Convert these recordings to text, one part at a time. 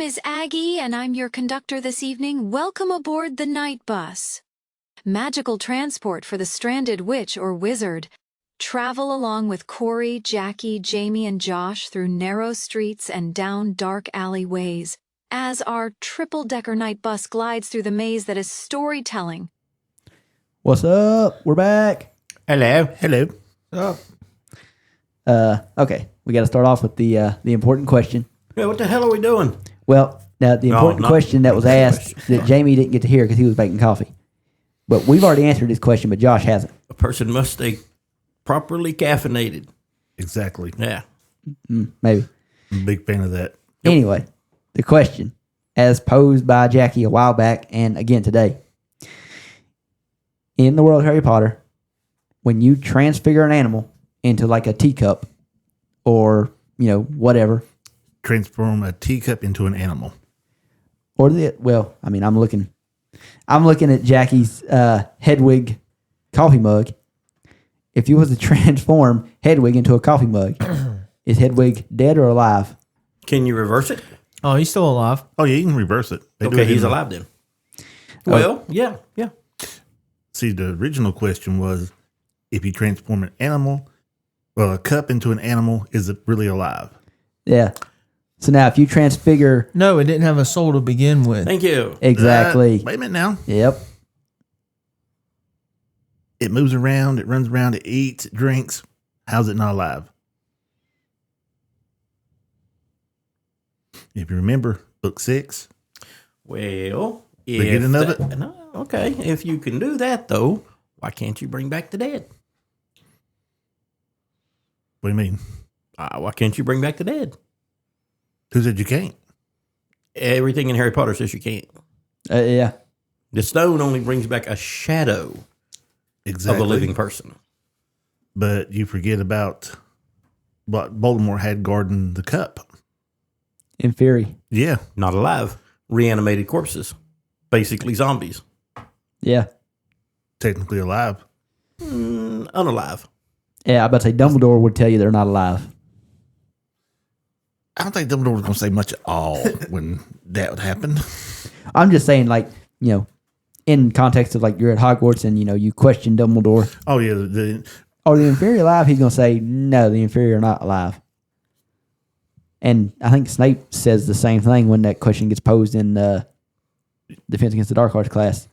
is Aggie, and I'm your conductor this evening. Welcome aboard the night bus. Magical transport for the stranded witch or wizard. Travel along with Corey, Jackie, Jamie, and Josh through narrow streets and down dark alleyways as our triple-decker night bus glides through the maze that is storytelling. What's up? We're back. Hello. Hello. Okay, we got to start off with the important question. Yeah, what the hell are we doing? Well, now the important question that was asked that Jamie didn't get to hear because he was making coffee. But we've already answered this question, but Josh hasn't. A person must stay properly caffeinated. Exactly. Yeah. Maybe. I'm a big fan of that. Anyway, the question, as posed by Jackie a while back and again today. In the world of Harry Potter, when you transfigure an animal into like a teacup or, whatever. Transform a teacup into an animal. Or I'm looking at Jackie's Hedwig coffee mug. If you was to transform Hedwig into a coffee mug, is Hedwig dead or alive? Can you reverse it? Oh, he's still alive. Oh, yeah, you can reverse it. They do Okay, it he's in alive then. Well, yeah. See, the original question was, if you transform an animal, a cup into an animal, is it really alive? Yeah. So now if you transfigure... No, it didn't have a soul to begin with. Thank you. Exactly. Wait a minute now. Yep. It moves around, it runs around, it eats, it drinks. How's it not alive? If you remember, book 6. Well, Beginning of it? No, okay. If you can do that, though, why can't you bring back the dead? What do you mean? Why can't you bring back the dead? Who said you can't? Everything in Harry Potter says you can't. Yeah. The stone only brings back a shadow Exactly. of a living person. But you forget about what Voldemort had guarding the cup. In theory. Yeah. Not alive. Reanimated corpses. Basically zombies. Yeah. Technically alive. Unalive. Yeah, I about to say Dumbledore would tell you they're not alive. I don't think Dumbledore was going to say much at all when that would happen. I'm just saying, in context of you're at Hogwarts and you question Dumbledore. Oh, yeah. Are the Inferi alive? He's gonna say no. The Inferi are not alive. And I think Snape says the same thing when that question gets posed in Defense Against the Dark Arts class.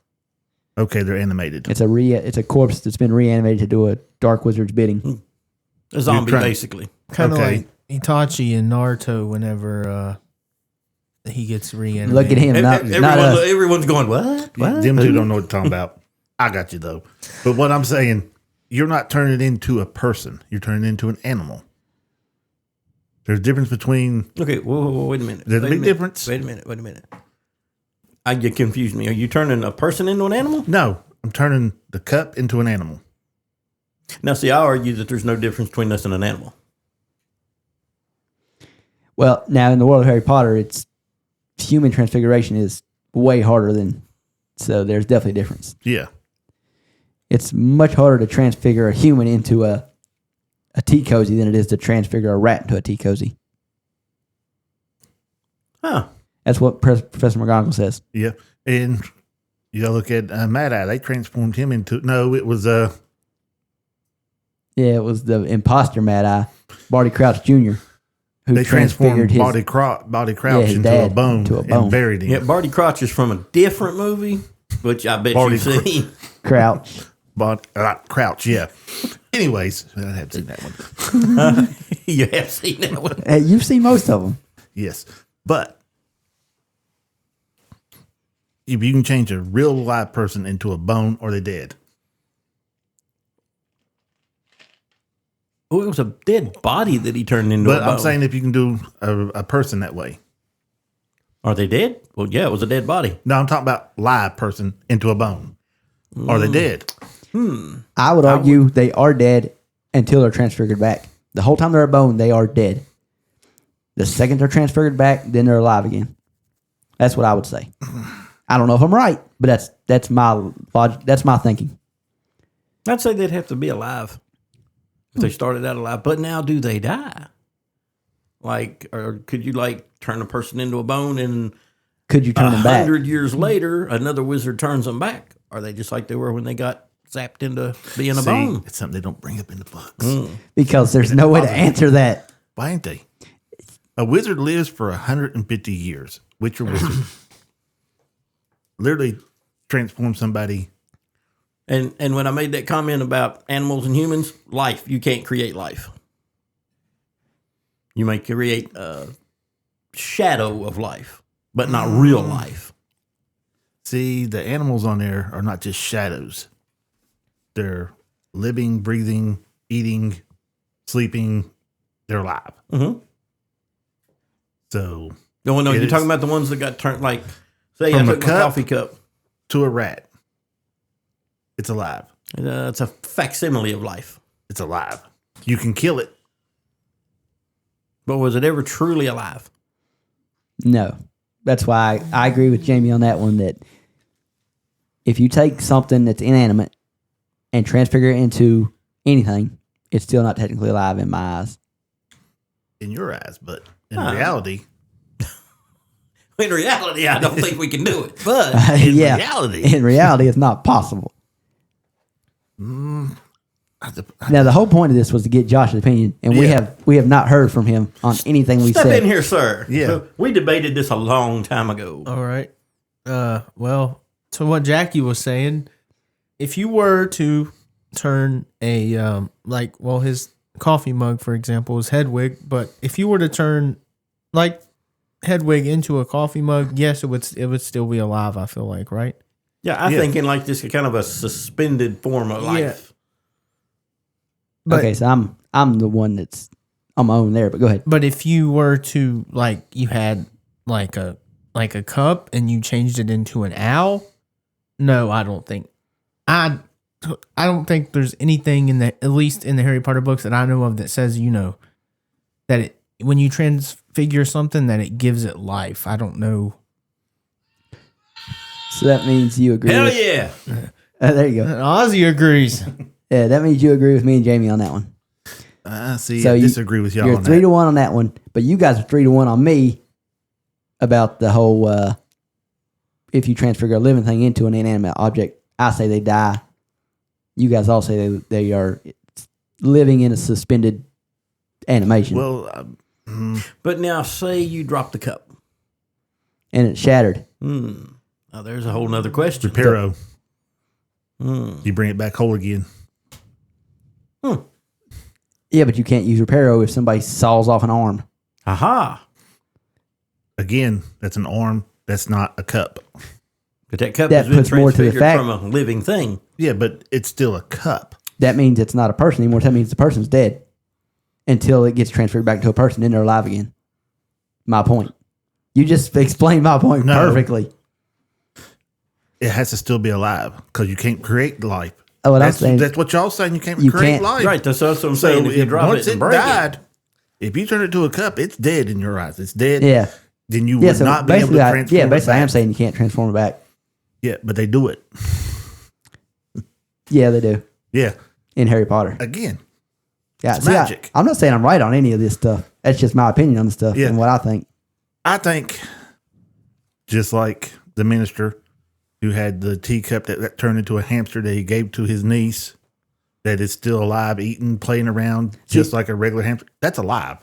Okay, they're animated. It's a corpse that's been reanimated to do a Dark Wizard's bidding. A zombie, basically. Kind of Okay. like Itachi in Naruto whenever he gets reanimated. Look at him, not us. Everyone's going, what? Them two don't know what you're talking about. I got you, though. But what I'm saying, you're not turning it into a person. You're turning it into an animal. There's a difference between... Okay, whoa, wait a minute. There's a big difference. Wait a minute. You confused me. Are you turning a person into an animal? No, I'm turning the cup into an animal. Now, see, I argue that there's no difference between us and an animal. Well, now in the world of Harry Potter, it's human transfiguration is way harder than... So there's definitely a difference. Yeah. It's much harder to transfigure a human into a tea cozy than it is to transfigure a rat into a tea cozy. Huh. That's what Professor McGonagall says. Yeah. And you got to look at Mad Eye. They transformed him into... No, it was... Yeah, it was the imposter Mad Eye, Barty Crouch Jr., who They transformed his Barty Crouch his into dad a bone into a bone. and buried him. Yeah, Barty Crouch is from a different movie, which I bet Barty you've seen. Crouch. Crouch, yeah. Anyways, I have seen that one. You have seen that one. Hey, you've seen most of them. Yes. But if you can change a real live person into a bone, or they dead. Oh, it was a dead body that he turned into a But bone. I'm saying if you can do a person that way. Are they dead? Well, yeah, it was a dead body. No, I'm talking about live person into a bone. Are they dead? I would argue they are dead until they're transfigured back. The whole time they're a bone, they are dead. The second they're transfigured back, then they're alive again. That's what I would say. I don't know if I'm right, but that's my logic. That's my thinking. I'd say they'd have to be alive if they started out alive. But now, do they die? Like, or could you like turn a person into a bone and Could you turn them back? 100 years later, another wizard turns them back? Are they just like they were when they got zapped into being a bone? It's something they don't bring up in the books. Because there's no way to answer that. Why ain't they? A wizard lives for 150 years. Witcher wizard. Literally transform somebody. And when I made that comment about animals and humans, life, you can't create life. You may create a shadow of life, but not real life. See, the animals on there are not just shadows. They're living, breathing, eating, sleeping. They're alive. Mm-hmm. So, No, it you're is- talking about the ones that got turned, like, say I From a took my cup? coffee cup. to a rat, it's alive. It's a facsimile of life. It's alive. You can kill it. But was it ever truly alive? No. That's why I agree with Jamie on that one, that if you take something that's inanimate and transfigure it into anything, it's still not technically alive in my eyes. In your eyes, but in reality, In reality, I don't think we can do it. But in Yeah. reality, In reality, it's not possible. I- Now, the whole point of this was to get Josh's opinion, and we Yeah. have not heard from him on anything we step said. in here, sir. Yeah. So we debated this a long time ago. All right. Well, to what Jackie was saying, if you were to turn a his coffee mug, for example, is Hedwig, but if you were to turn like Hedwig into a coffee mug, yes, it would still be alive. I feel like, right? Yeah, I Yeah. think in like this kind of a suspended form of life. But, Okay, so I'm the one that's on my own there, but go ahead. But if you were to you had like a cup and you changed it into an owl, no, I don't think I don't think there's anything in at least in the Harry Potter books that I know of that says that it when you transfigure something that it gives it life. I don't know. So that means you agree. Hell with, yeah. there you go. Ozzy agrees. Yeah, that means you agree with me and Jamie on that one. see, So I you- disagree with y'all You're on 3-1 on that one, but you guys are 3-1 on me about the whole if you transfigure a living thing into an inanimate object, I say they die. You guys all say they are living in a suspended animation, Well, But now say you drop the cup. and it's shattered. Now there's a whole nother question. Reparo. You bring it back whole again. Yeah, but you can't use Reparo if somebody saws off an arm. Aha. Again, that's an arm. That's not a cup. But that cup That has been puts more to the transfigured fact- from a living thing. Yeah, but it's still a cup. That means it's not a person anymore. That means the person's dead until it gets transferred back to a person, then they're alive again. My point. You just explained my point No. perfectly. It has to still be alive because you can't create life. Oh, what I'm that's, saying- that's what y'all saying. You can't You create can't- life. Right, that's what I'm So saying. If you drop once it and break died, if you turn it to a cup, it's dead in your eyes. It's dead. Yeah. Then you Yeah, would so not be able to basically, transform it basically I am back. saying you can't transform it back. Yeah, but they do it. Yeah, they do. Yeah. In Harry Potter. Again. Yeah, It's see, magic. I'm not saying I'm right on any of this stuff. That's just my opinion on the stuff Yeah. and what I think. I think just like the minister who had the teacup that turned into a hamster that he gave to his niece that is still alive, eating, playing around, just like a regular hamster. That's alive.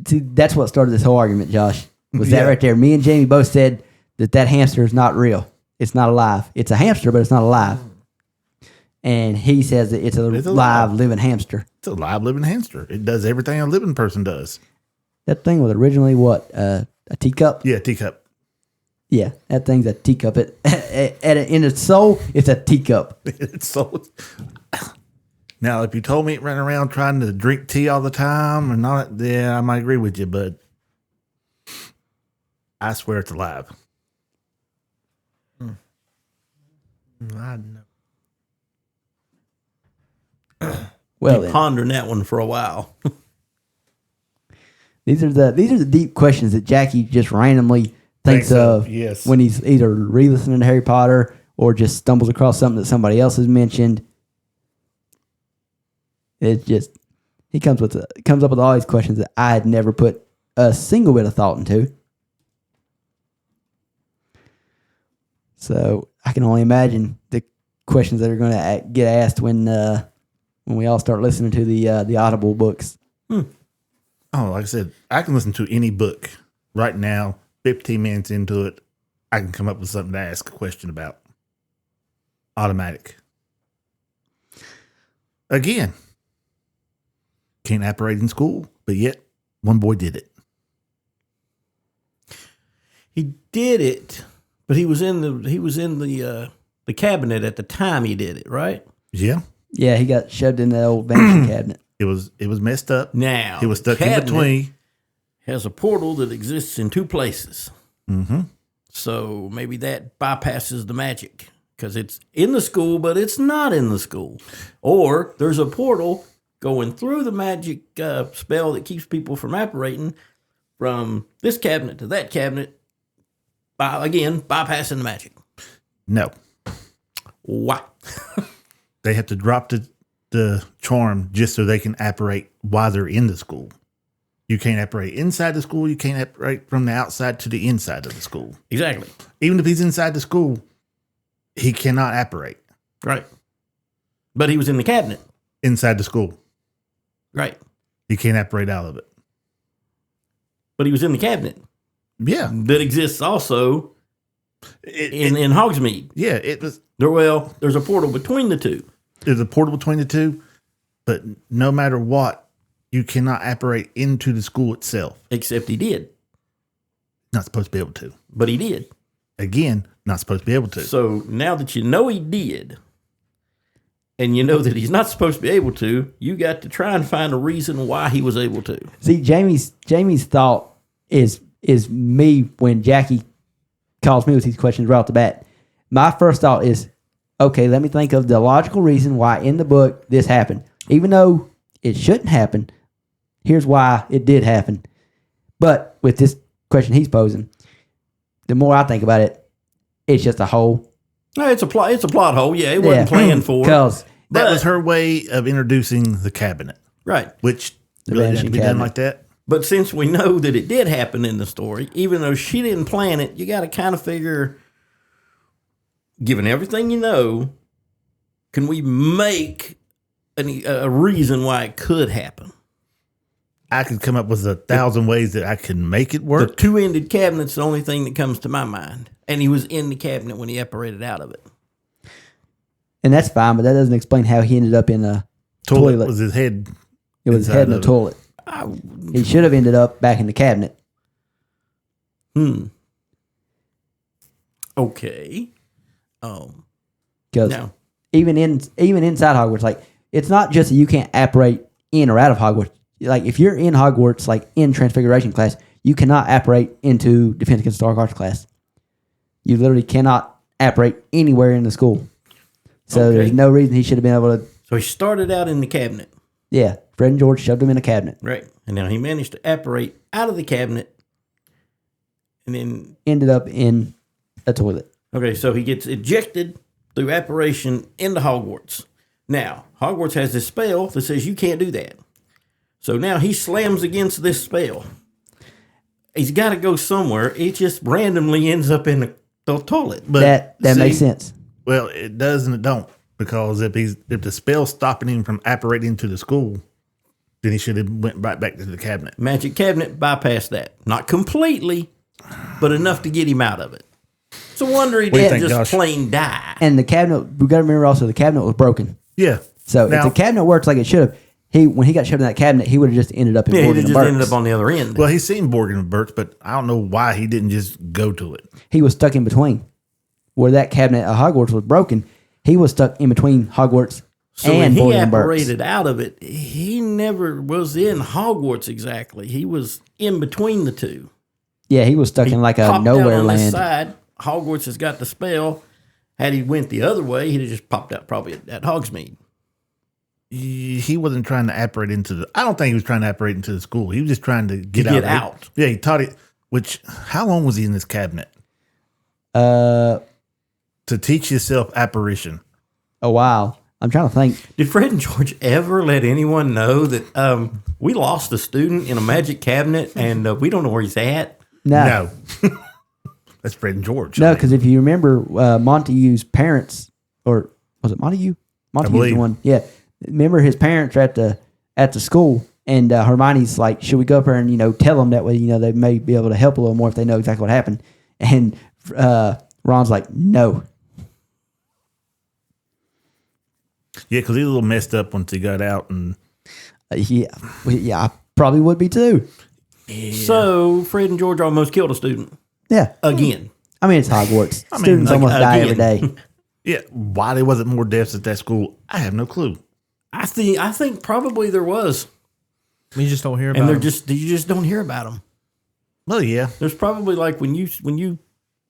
See, that's what started this whole argument, Josh. Was that Yeah. right there? Me and Jamie both said that hamster is not real. It's not alive. It's a hamster, but it's not alive. And he says that it's a It's live, alive. living hamster. It's a live living hamster. It does everything a living person does. That thing was originally what? A teacup? Yeah, teacup. Yeah, that thing's a teacup. In its soul, it's a teacup. It's so. Now, if you told me it ran around trying to drink tea all the time and not, yeah, I might agree with you, but I swear it's alive. I don't know. Well, Be then, pondering that one for a while. these are the deep questions that Jackie just randomly thinks of yes. when he's either re-listening to Harry Potter or just stumbles across something that somebody else has mentioned. It's just he comes up with all these questions that I had never put a single bit of thought into. So I can only imagine the questions that are going to get asked when we all start listening to the Audible books. Oh, like I said, I can listen to any book right now. 15 minutes into it, I can come up with something to ask a question about. Automatic. Again, can't operate in school, but yet one boy did it. He did it, but he was in the cabinet at the time he did it, right? Yeah, Yeah, he got shoved in that old vanishing cabinet. it was messed up. Now He was stuck the in cabinet between. has a portal that exists in two places. Mm-hmm. So maybe that bypasses the magic because it's in the school, but it's not in the school. Or there's a portal going through the magic spell that keeps people from apparating from this cabinet to that cabinet, bypassing the magic. No, Why? they have to drop the charm just so they can apparate while they're in the school. You can't apparate inside the school. You can't apparate from the outside to the inside of the school. Exactly. Even if he's inside the school, he cannot apparate Right. But he was in the cabinet. inside the school. Right. He can't apparate out of it. But he was in the cabinet Yeah. that exists also in Hogsmeade. Yeah, it was. There's a portal between the two. There's a portal between the two, but no matter what, you cannot apparate into the school itself. Except he did. Not supposed to be able to. But he did. Again, not supposed to be able to. So now that you know he did, and you know that he's not supposed to be able to, you got to try and find a reason why he was able to. See, Jamie's thought is me when Jackie calls me with these questions right off the bat. My first thought is, okay, let me think of the logical reason why in the book this happened. Even though it shouldn't happen, here's why it did happen. But with this question he's posing, the more I think about it, it's just a hole. It's a plot hole. Yeah, it wasn't planned for. Because that was her way of introducing the cabinet, Right. which The really had to vanishing be done cabinet. like that. But since we know that it did happen in the story, even though she didn't plan it, you got to kind of figure, given everything you know, can we make a reason why it could happen? I could come up with 1,000 ways that I can make it The work. two-ended cabinet's the only thing that comes to my mind. And he was in the cabinet when he apparated out of it. and that's fine, but that doesn't explain how he ended up in a toilet. was his head. It was his inside head in the of it. toilet. He should have ended up back in the cabinet. Okay. Because No. even inside Hogwarts, like it's not just that you can't apparate in or out of Hogwarts. Like if you're in Hogwarts, like in Transfiguration class, you cannot apparate into Defense Against the Dark Arts class. You literally cannot apparate anywhere in the school. So Okay. there's no reason he should have been able to. So he started out in the cabinet. Yeah, Fred and George shoved him in a cabinet. Right. And now he managed to apparate out of the cabinet. And then, Ended up in a toilet. okay, so he gets ejected through apparition into Hogwarts. Now, Hogwarts has this spell that says you can't do that. So now he slams against this spell. He's got to go somewhere. It just randomly ends up in the toilet. But That see, makes sense. Well, it does and it don't. Because if the spell's stopping him from apparating to the school, then he should have went right back to the cabinet. Magic cabinet bypassed that. Not completely, but enough to get him out of it. So wonder he do you didn't think, just Josh? plain die. And the cabinet, we got to remember also the cabinet was broken. Yeah. So Now- if the cabinet works like it should have, when he got shoved in that cabinet, he would have just ended up in Yeah, he Morgan just and ended Burke's. up on the other end. Well, he's seen Borgin and Burt's, but I don't know why he didn't just go to it. He was stuck in between. Where that cabinet at Hogwarts was broken, he was stuck in between Hogwarts So when and he Morgan and Burke's. apparated out of it, he never was in Hogwarts exactly. He was in between the two. Yeah, he was stuck in like a Popped nowhere out on this land. side. Hogwarts has got the spell. Had he went the other way, he'd have just popped out probably at Hogsmeade. He wasn't trying to apparate into the. I don't think he was trying to apparate into the school. He was just trying to get get out. out. Yeah, he taught it. Which, how long was he in this cabinet A to teach himself apparition? while. I'm trying to think. Did Fred and George ever let anyone know that we lost a student in a magic cabinet and we don't know where he's at? No. That's Fred and George. No, because if you remember, Montague's parents, or was it Montague? Montague's the believe. one. Yeah. Remember his parents are at the school, and Hermione's like, should we go up there and, tell them that way, they may be able to help a little more if they know exactly what happened. And Ron's like, no. Yeah, because he was a little messed up once he got out. And Yeah, I probably would be too. So Fred and George almost killed a student Yeah. again. I mean, it's Hogwarts. Students almost die every day. yeah, why there wasn't more deaths at that school, I have no clue. I think probably there was, We just don't hear about and them. you just don't hear about them. Well, yeah. There's probably like when you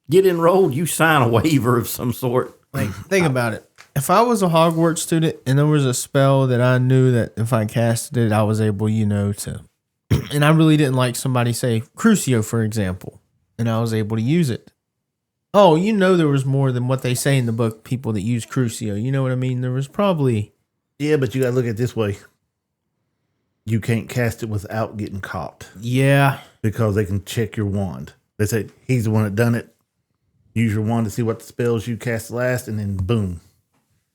get enrolled, you sign a waiver of some sort. Like, think about it. If I was a Hogwarts student and there was a spell that I knew that if I casted it, I was able, to, and I really didn't like somebody say Crucio, for example, and I was able to use it. Oh, there was more than what they say in the book, people that use Crucio. You know what I mean? There was probably. Yeah, but you got to look at it this way. You can't cast it without getting caught Yeah. because they can check your wand. They say, he's the one that done it. Use your wand to see what the spells you cast last, and then boom,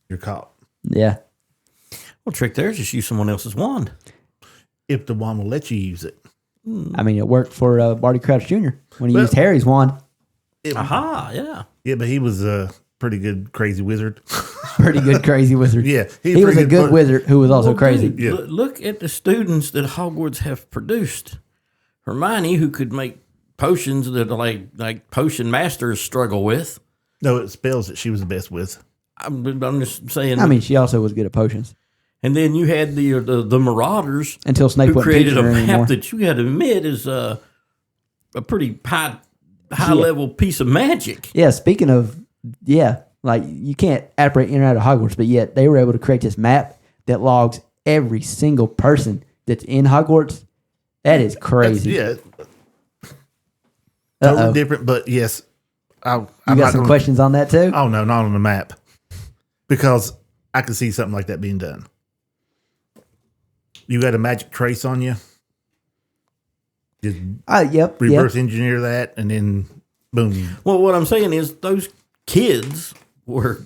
you're caught. Yeah. Well, trick there is just use someone else's wand. If the wand will let you use it. I mean, it worked for Barty Crouch Jr. when he used Harry's wand. Aha, yeah. Yeah, but he was a pretty good crazy wizard. Pretty good crazy wizard. Yeah, he was a good wizard who was also Well, crazy. dude, Yeah. Look at the students that Hogwarts have produced. Hermione, who could make potions that like potion masters struggle with. No, it spells that she was the best with. I'm just saying. I mean, she also was good at potions and then you had the Marauders until Snape who wouldn't created teach a her map anymore. that you had to admit is a pretty high level piece of magic. Yeah, speaking of, like you can't operate in and out of Hogwarts, but yet they were able to create this map that logs every single person that's in Hogwarts. That is crazy. Yeah, Uh-oh. totally different. But yes, You got some questions on that too? Oh no, not on the map, because I could see something like that being done. You got a magic trace on you. Just Yep. reverse engineer that, and then boom. Well, what I'm saying is those kids were,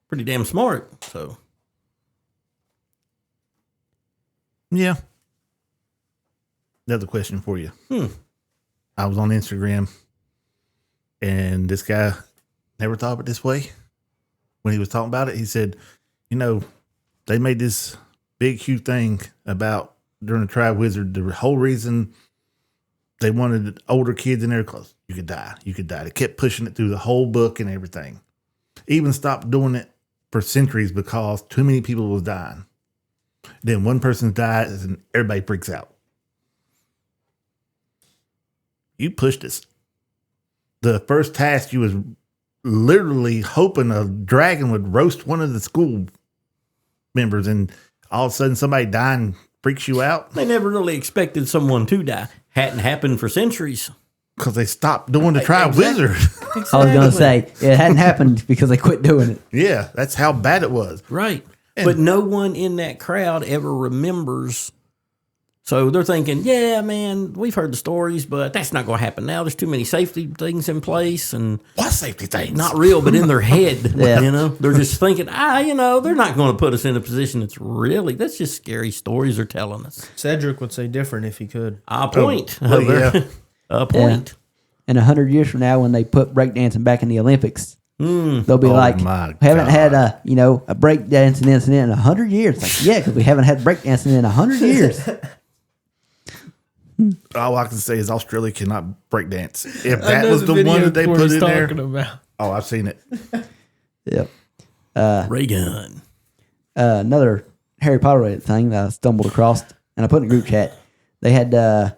pretty damn smart. So Yeah. Another question for you. I was on Instagram, and this guy never thought of it this way. When he was talking about it, he said, they made this big, huge thing about during the Triwizard. The whole reason they wanted older kids in there because you could die. You could die. They kept pushing it through the whole book and everything. Even stopped doing it for centuries because too many people was dying. Then one person dies and everybody freaks out. You pushed this. The first task, you was literally hoping a dragon would roast one of the school members, and all of a sudden somebody dying freaks you out they never really expected someone to die. Hadn't happened for centuries. because they stopped doing the Triwizard. I was going to say, it hadn't happened because they quit doing it. Yeah, that's how bad it was. Right. But no one in that crowd ever remembers. So they're thinking, yeah, man, we've heard the stories, but that's not going to happen now. There's too many safety things in place and What safety things? not real, but in their head. Yeah. They're just thinking, they're not going to put us in a position that's just scary stories they're telling us. Cedric would say different if he could. A point. well, yeah. A point. And 100 years from now, when they put breakdancing back in the Olympics, they'll be like, my we haven't God. had a breakdancing incident in 100 years. Like, yeah, because we haven't had breakdancing in 100 years. All I can say is Australia cannot break dance. If that was the one that they put in there, about. oh, I've seen it. Yep. Ray gun. Another Harry Potter related thing that I stumbled across, and I put in a group chat. They had, I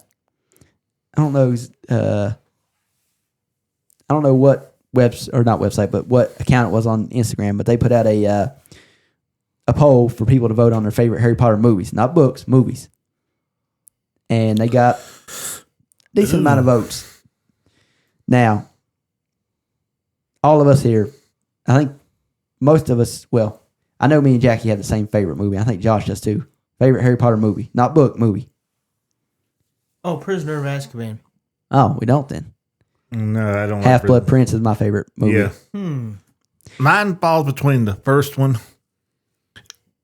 don't know what not website, but what account it was on Instagram, but they put out a poll for people to vote on their favorite Harry Potter movies, not books, movies. And they got a decent amount of votes. Now, all of us here, I think most of us, well, I know me and Jackie have the same favorite movie. I think Josh does too. Favorite Harry Potter movie, not book, movie. Oh, Prisoner of Azkaban. Oh, we don't then. No, I don't. Half Blood Prince is my favorite movie. Yeah. Mine falls between the first one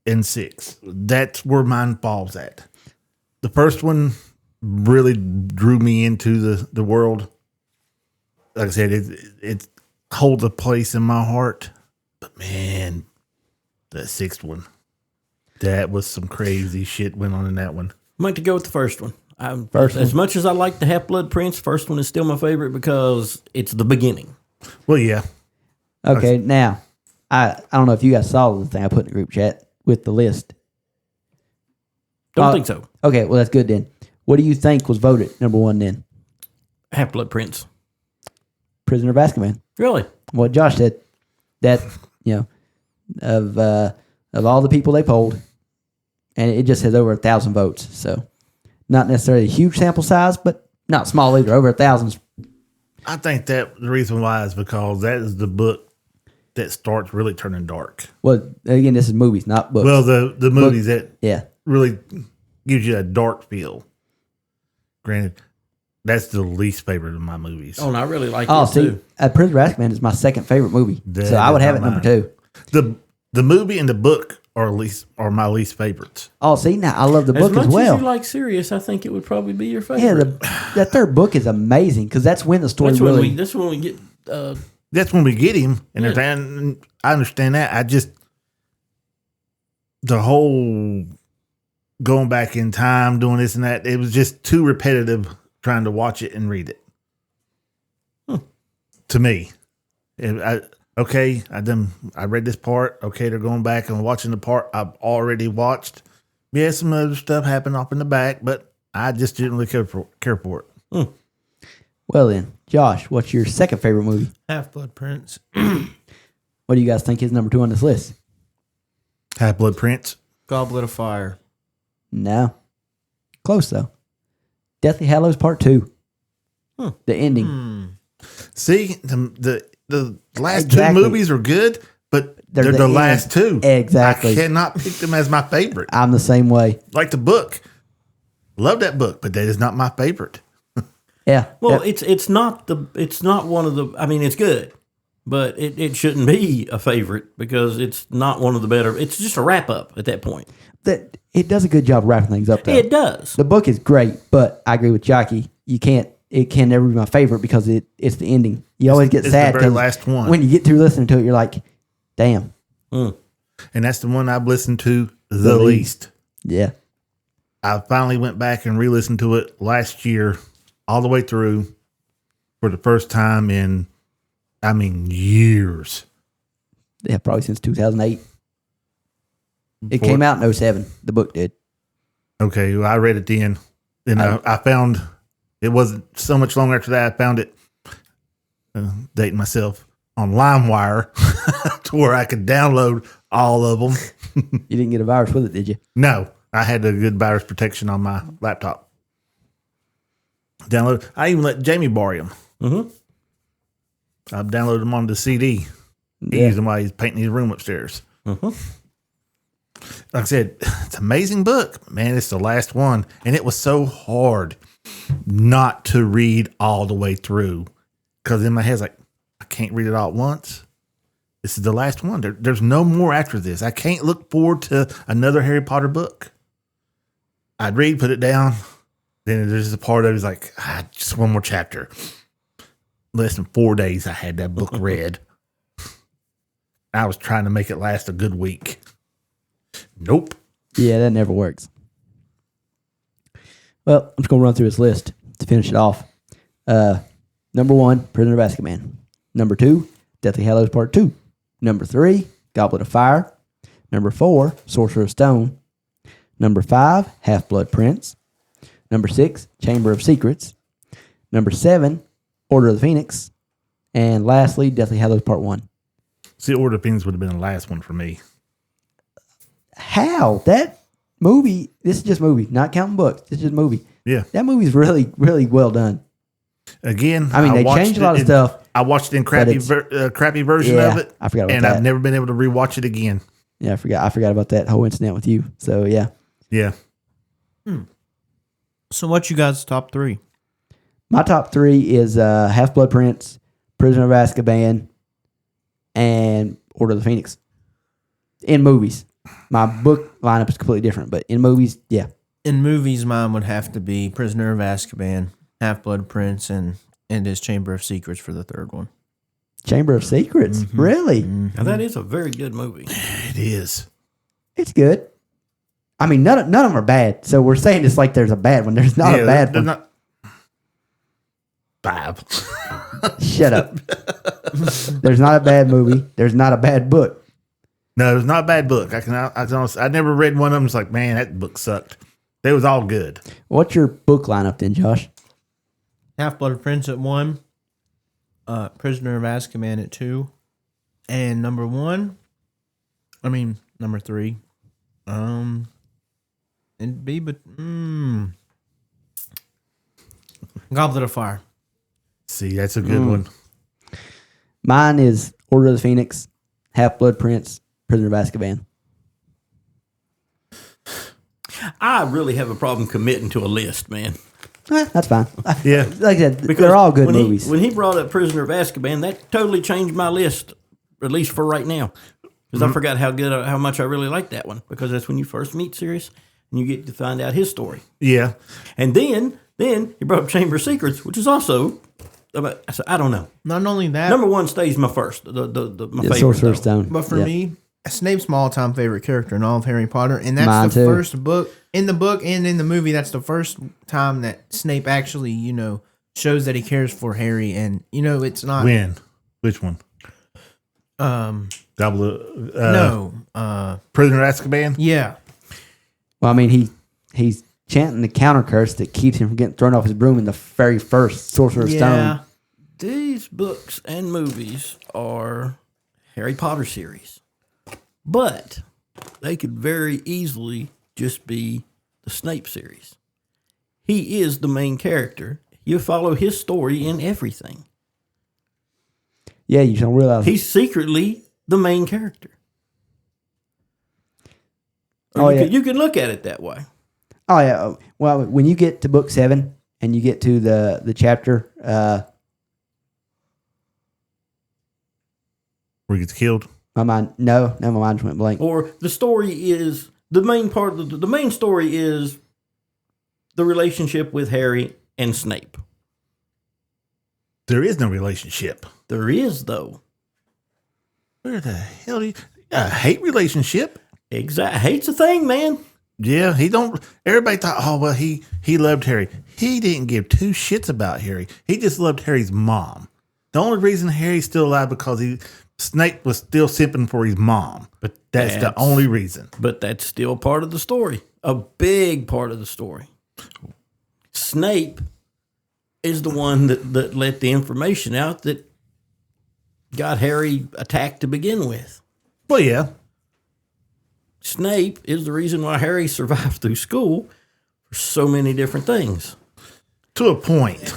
and 6. That's where mine falls at. The first one really drew me into the world. Like I said, it holds a place in my heart. But man, the 6th one, that was some crazy shit went on in that one. I might to go with the first one. As much as I like the Half Blood Prince, first one is still my favorite because it's the beginning. Well, yeah. Okay, now I don't know if you guys saw the thing I put in the group chat with the list. Don't think so. Okay, well that's good then. What do you think was voted number 1 then? Half Blood Prince. Prisoner of Azkaban. Really? What Josh said. That of all the people they polled, and it just has over 1,000 votes. So not necessarily a huge sample size, but not small either. Over 1,000. I think that the reason why is because that is the book that starts really turning dark. Well, again, this is movies, not books. Well, the movies that yeah. really gives you a dark feel. Granted, that's the least favorite of my movies. Oh, and I really like Oh, it see, too. Prisoner of Azkaban is my second favorite movie, That so I would is have it not number mine. 2. The movie and the book are my least favorites. Oh, see, now I love the As book much as well. as you like Sirius, I think it would probably be your favorite. Yeah, that third book is amazing because that's when the story that's really. that's when we get. That's when we get him, and Yeah. everything. I understand that. I just the whole going back in time, doing this and that. It was just too repetitive trying to watch it and read it. To me, I read this part. Okay, they're going back and watching the part I've already watched. Yeah, some other stuff happened up in the back, but I just didn't really care for it. Well then, Josh, what's your second favorite movie? Half Blood Prince. What do you guys think is number 2 on this list? Half Blood Prince. Goblet of Fire. No, close though. Deathly Hallows Part 2. The ending. See, the last Exactly. 2 movies are good, but They're they're the the end. last 2. Exactly. I cannot pick them as my favorite. I'm the same way. Like the book. Love that book, but that is not my favorite. Yeah. Well, Yep. it's not one of the. I mean, it's good, but it shouldn't be a favorite because it's not one of the better. It's just a wrap up at that point. That it does a good job wrapping things up though. It does. The book is great, but I agree with Jockey. It can never be my favorite because it's the ending. You always get It's sad the very 'cause last one. when you get through listening to it, you're like, damn. And that's the one I've listened to the least. Yeah. I finally went back and re-listened to it last year, all the way through, for the first time in, years. Yeah, probably since 2008. It For- came out in 07. The book did. Okay, well, I read it then. Then I found it wasn't so much longer after that. I found it, dating myself, on LimeWire to where I could download all of them. You didn't get a virus with it, did you? No, I had a good virus protection on my laptop. Download. I even let Jamie borrow them. Mm-hmm. I've downloaded them on the CD. He Yeah. used them while he's painting his room upstairs. Mm-hmm. Like I said, it's an amazing book. Man, it's the last one. And it was so hard not to read all the way through. Because in my head, it's like, I can't read it all at once. This is the last one. There's no more after this. I can't look forward to another Harry Potter book. I'd read, put it down. Then there's a part of it is like, just one more chapter. Less than 4 days I had that book read. I was trying to make it last a good week. Nope. Yeah, that never works. Well, I'm just going to run through this list to finish it off. Number 1, Prisoner of Azkaban. Number 2, Deathly Hallows Part 2. Number 3, Goblet of Fire. Number 4, Sorcerer's Stone. Number 5, Half-Blood Prince. Number 6, Chamber of Secrets. Number 7, Order of the Phoenix. And lastly, Deathly Hallows Part 1. See, Order of Phoenix would have been the last one for me. How? That movie, this is just movie, not counting books. This is just movie. Yeah. That movie's really, really well done. Again, I mean, they watched changed a lot it of stuff. I watched it in crappy, it's- crappy version Yeah, of it. I forgot about and that. I've never been able to rewatch it again. Yeah, I forgot about that whole incident with you. So yeah, Yeah. So what's you guys' top 3? my top 3 is Half-Blood Prince, Prisoner of Azkaban, and Order of the Phoenix. In movies, my book lineup is completely different, but in movies, yeah. In movies, mine would have to be Prisoner of Azkaban, Half-Blood Prince, and his Chamber of Secrets for the third one. Chamber of Secrets, really? Now that is a very good movie. It is. It's good. I mean, none of them are bad. So we're saying it's like there's a bad one. There's not a bad they're one. Not 5. Shut up. There's not a bad movie. There's not a bad book. No, it's not a bad book. I never read one of them. It's like, man, that book sucked. They was all good. What's your book lineup then, Josh? Half-Blood Prince at 1, Prisoner of Azkaban at 2, and number 3. It'd be Goblet of Fire. See, that's a good one. Mine is Order of the Phoenix, Half-Blood Prince, Prisoner of Azkaban. I really have a problem committing to a list, man. That's fine. Yeah. Like I said, they're all good movies. When he brought up Prisoner of Azkaban, that totally changed my list, at least for right now. Because I forgot how much I really liked that one. Because that's when you first meet Sirius and you get to find out his story. Yeah. And then he brought up Chamber of Secrets, which is also, I don't know. Not only that, Number 1 stays my first, my favorite. Sorcerer's though. Stone. but for me, Snape's my all-time favorite character in all of Harry Potter, and that's Mine the too. first book in the book and in the movie. That's the first time that Snape actually, shows that he cares for Harry, and it's not. When? Which one? No, Prisoner of Azkaban? yeah, Well, I mean, he's chanting the counter curse that keeps him from getting thrown off his broom in the very first Sorcerer's Stone. These books and movies are Harry Potter series. But they could very easily just be the Snape series. He is the main character. You follow his story in everything. Yeah, you don't realize. He's secretly the main character. Oh, yeah. You can look at it that way. Oh yeah. Well, when you get to book 7 and you get to the chapter, Where he gets killed? my mind just went blank. Or the story is the main part. The main story is the relationship with Harry and Snape. There is no relationship. There is though. Where the hell do you... A hate relationship? Exactly. Hate's a thing, man. Yeah, he don't... Everybody thought, oh, well, he loved Harry. He didn't give 2 shits about Harry. He just loved Harry's mom. The only reason Harry's still alive because Snape was still simping for his mom. But that's the only reason. But that's still part of the story. A big part of the story. Snape is the one that let the information out that got Harry attacked to begin with. Well, yeah. Snape is the reason why Harry survived through school for so many different things. To a point.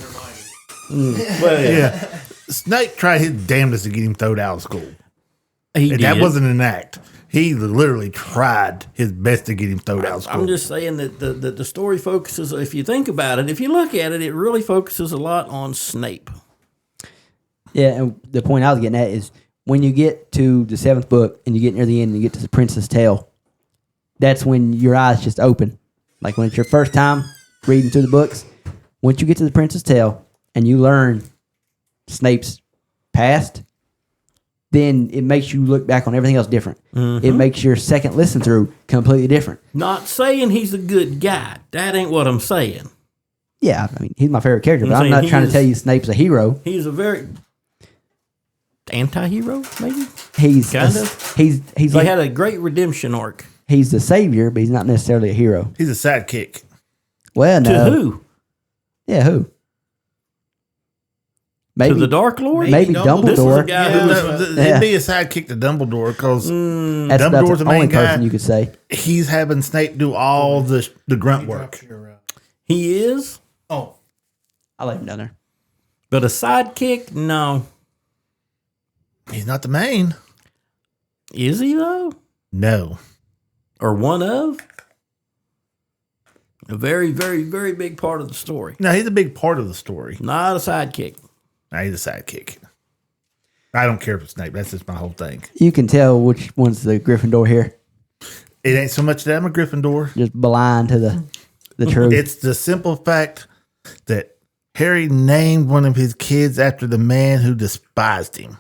Well, Yeah. Snape tried his damnedest to get him thrown out of school. he And did. that wasn't an act. He literally tried his best to get him thrown out of school. I'm just saying that the story focuses, if you think about it, if you look at it, it really focuses a lot on Snape. Yeah, and the point I was getting at is when you get to the 7th book and you get near the end and you get to the Prince's Tale, that's when your eyes just open. Like when it's your first time reading through the books, once you get to the Prince's Tale and you learn Snape's past, then it makes you look back on everything else different. It makes your second listen through completely different. Not saying he's a good guy. That ain't what I'm saying. Yeah, I mean, he's my favorite character, but I'm I'm not saying trying he to tell is- you Snape's a hero. He's a very anti-hero, maybe? He's Kind of. He's He like had a great redemption arc. he's the savior, but he's not necessarily a hero. He's a sidekick. Well, no. To who? Yeah, who? Maybe To the Dark Lord? maybe Dumbledore. This is a Dumbledore. guy Yeah, who was... Yeah. It'd be a sidekick to Dumbledore because That's Dumbledore's the the main only guy. person you could say. he's having Snape do all the grunt work. He is, Oh, I'll let him down there. but a sidekick? No. He's not the main. Is he, though? No. Or one of? A very, very, very big part of the story. No, he's a big part of the story. Not a sidekick. No, he's a sidekick. I don't care if it's Snape. That's just my whole thing. You can tell which one's the Gryffindor here. It ain't so much that I'm a Gryffindor. Just blind to the truth. It's the simple fact that Harry named one of his kids after the man who despised him.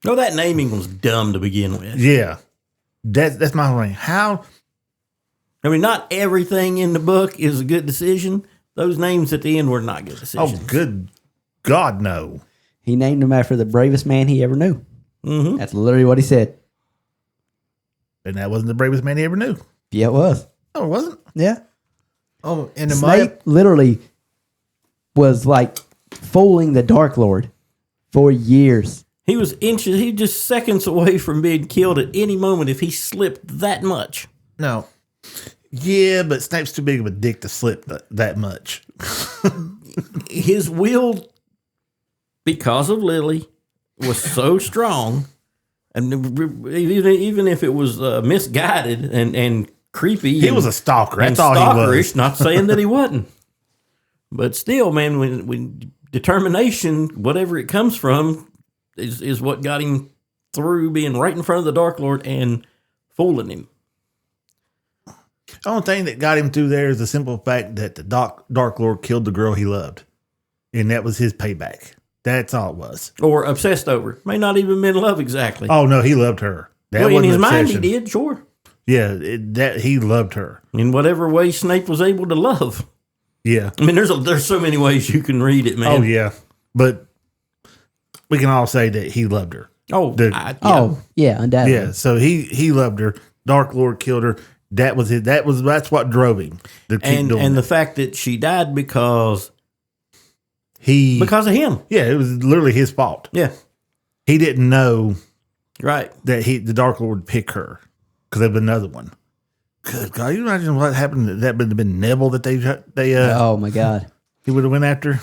No, that naming was dumb to begin with. Yeah. That's my whole thing. How? I mean, not everything in the book is a good decision. Those names at the end were not good decisions. Oh, good God, no. He named him after the bravest man he ever knew. Mm-hmm. That's literally what he said. And that wasn't the bravest man he ever knew. Yeah, it was. No, it wasn't. Yeah. Oh, and Snape literally was like fooling the Dark Lord for years. He was just seconds away from being killed at any moment if he slipped that much. no. Yeah, but Snape's too big of a dick to slip that much. His will, because of Lily, was so strong, and even if it was misguided and creepy, He was a stalker. and That's all he stalkerish. was. Not saying that he wasn't, but still, man, when determination, whatever it comes from, is what got him through being right in front of the Dark Lord and fooling him. The only thing that got him through there is the simple fact that the Dark Lord killed the girl he loved. And that was his payback. That's all it was. Or obsessed over. May not even been love exactly. Oh, no, he loved her. That well, in wasn't his mind, he obsession. did, sure. Yeah, that he loved her. In whatever way Snape was able to love. Yeah. I mean, there's so many ways you can read it, man. Oh, yeah. But we can all say that he loved her. Oh, The- Oh, yeah, undoubtedly. Yeah, so he loved her. Dark Lord killed her. That was it. That's what drove him to keep doing and it. the fact that she died because of him. Yeah, it was literally his fault. Yeah, He didn't know right. that the Dark Lord would pick her because there'd been another one. Good God, you imagine what happened? That would have been Neville that they Oh, my God. he would have went after.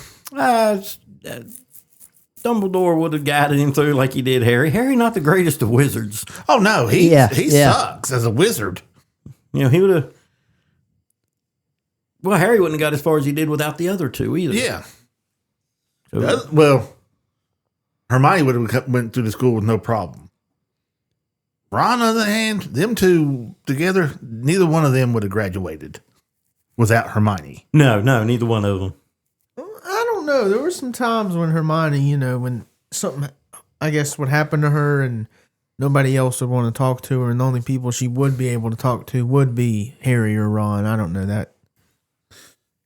Dumbledore would have guided him through like he did Harry. Harry, not the greatest of wizards. Oh no, he Yeah. sucks as a wizard. You know, he would have. Well, Harry wouldn't have got as far as he did without the other two either. Yeah. So, Well, Hermione would have went through the school with no problem. Ron, on the other hand, them two together, neither one of them would have graduated without Hermione. no, neither one of them. I don't know. There were some times when Hermione, when something, I guess, would happen to her and nobody else would want to talk to her, and the only people she would be able to talk to would be Harry or Ron. I don't know that.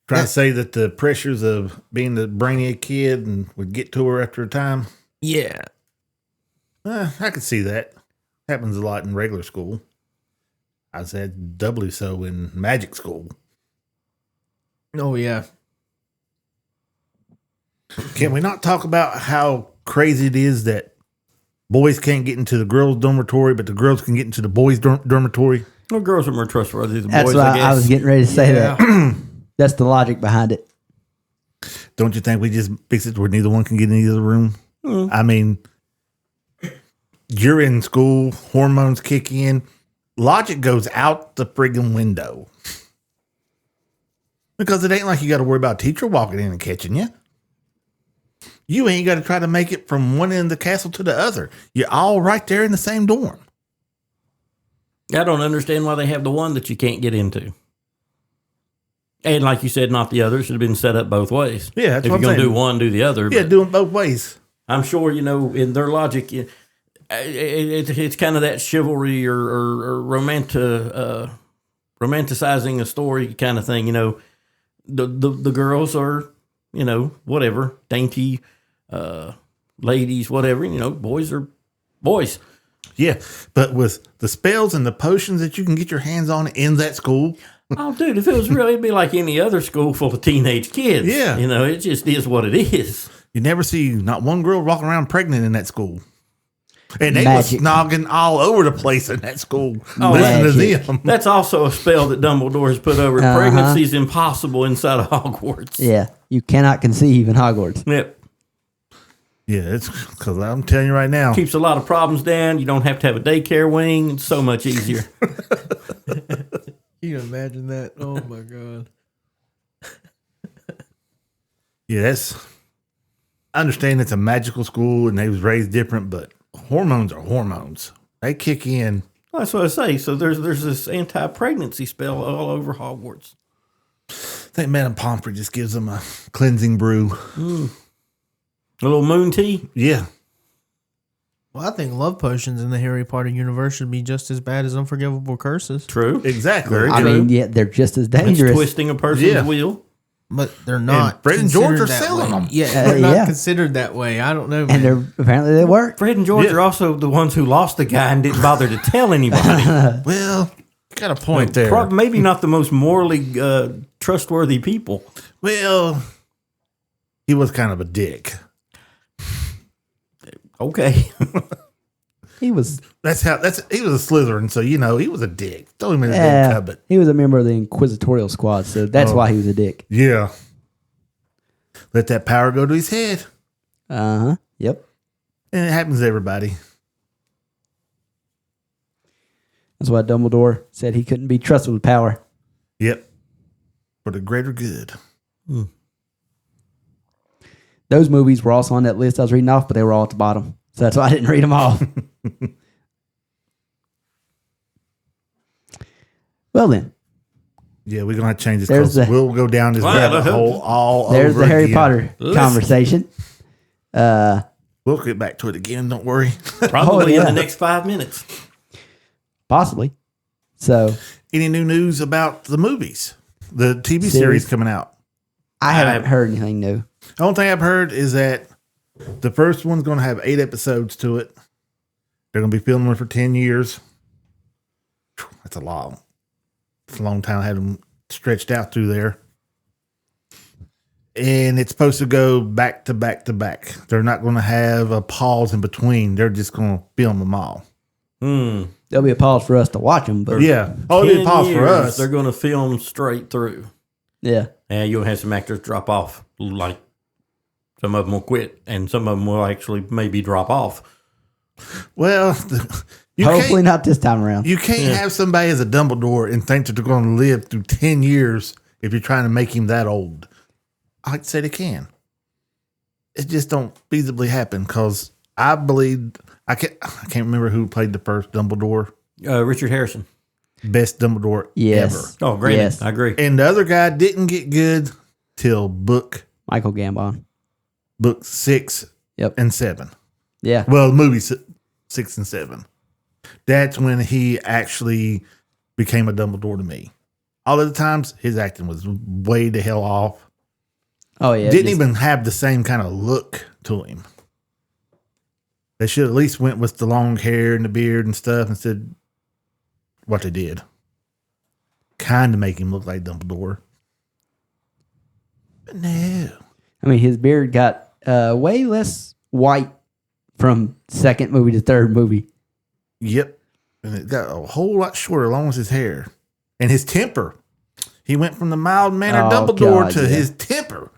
Trying to say that the pressures of being the brainiac kid and would get to her after a time. Yeah. I could see that. Happens a lot in regular school. I said doubly so in magic school. Oh, yeah. Can we not talk about how crazy it is that boys can't get into the girls' dormitory, but the girls can get into the boys' dormitory? Well, girls are more trustworthy than That's boys, why I guess. I was getting ready to say Yeah. that. That's the logic behind it. Don't you think we just fix it where neither one can get in either room? I mean, you're in school, hormones kick in, logic goes out the friggin' window. Because it ain't like you got to worry about a teacher walking in and catching you. You ain't got to try to make it from one end of the castle to the other. You're all right there in the same dorm. I don't understand why they have the one that you can't get into. And like you said, not the other. It should have been set up both ways. Yeah, that's if what you're I'm going to do saying. one, do the other. Yeah, But do them both ways. I'm sure, in their logic, it's kind of that chivalry or romanticizing a story kind of thing. The girls are, whatever, dainty ladies, whatever. Boys are boys. Yeah, but with the spells and the potions that you can get your hands on in that school, Oh, dude, if it was real, it'd be like any other school full of teenage kids. Yeah. It just is what it is. you never see not one girl walking around pregnant in that school. And they Magic. was snogging all over the place in that school. Oh, Listen to magic. them. That's also a spell that Dumbledore has put over it. Uh-huh. Pregnancy is impossible inside of Hogwarts. Yeah. You cannot conceive in Hogwarts. Yep. Yeah, it's because I'm telling you right now. Keeps a lot of problems down. You don't have to have a daycare wing. It's so much easier. Can you imagine that? Oh my god. Yeah, I understand it's a magical school and they was raised different, but hormones are hormones. They kick in. Well, that's what I say. So there's this anti-pregnancy spell all over Hogwarts. I think Madame Pomfrey just gives them a cleansing brew. A little moon tea. Yeah. Well, I think love potions in the Harry Potter universe should be just as bad as unforgivable curses. True. Exactly. Very I true. mean, yeah, they're just as It's dangerous. twisting a person's Yeah. will. But they're not. Fred and George considered are that selling way. them. Yeah, they're not yeah. considered that way. I don't know. And Man. apparently they work. Fred and George Yeah. are also the ones who lost the guy and didn't bother to tell anybody. Well, got a point there. Maybe not the most morally trustworthy people. Well, he was kind of a dick. Okay. He was He was a Slytherin, so he was a dick. Throw him in a big cupboard. he was a member of the Inquisitorial Squad, so that's why he was a dick. Yeah. Let that power go to his head. Uh-huh. Yep. And it happens to everybody. That's why Dumbledore said he couldn't be trusted with power. Yep. For the greater good. Those movies were also on that list I was reading off, but they were all at the bottom. So that's why I didn't read them all. Well then, Yeah, we're gonna have to change this. There's 'Cause the- we'll go down this Wow, rabbit I hope- hole all there's over the Harry again. Potter List. conversation. We'll get back to it again. Don't worry. Probably yeah. in the next 5 minutes. Possibly. So Any new news about the movies? The TV series Series? coming out? I haven't heard anything new. The only thing I've heard is that the first one's going to have 8 episodes to it. They're going to be filming it for 10 years. That's a long. It's a long time I had them stretched out through there. And it's supposed to go back to back to back. They're not going to have a pause in between. They're just going to film them all. There'll be a pause for us to watch them, but Yeah. Oh, it'll be a 10 pause for years, us. They're going to film straight through. yeah. And you'll have some actors drop off. Like some of them will quit, and some of them will actually maybe drop off. Well, you Hopefully can't, not this time around. you can't have somebody as a Dumbledore and think that they're going to live through 10 years if you're trying to make him that old. I like to say they can. It just don't feasibly happen because I believe I can't remember who played the first Dumbledore, Richard Harrison. best Dumbledore Yes. ever. Oh, great. Yes. I agree. And the other guy didn't get good till book Michael Gambon. 6 Yep. and 7. Yeah. Well, movie 6 and 7. That's when he actually became a Dumbledore to me. All of the times, his acting was way the hell off. Oh yeah. Didn't just- even have the same kind of look to him. They should at least went with the long hair and the beard and stuff instead what they did. Kind of make him look like Dumbledore. But no. I mean, his beard got way less white from second movie to third movie. Yep. And it got a whole lot shorter along with his hair. And his temper. He went from the mild-mannered Oh, Dumbledore God, to yeah. his temper.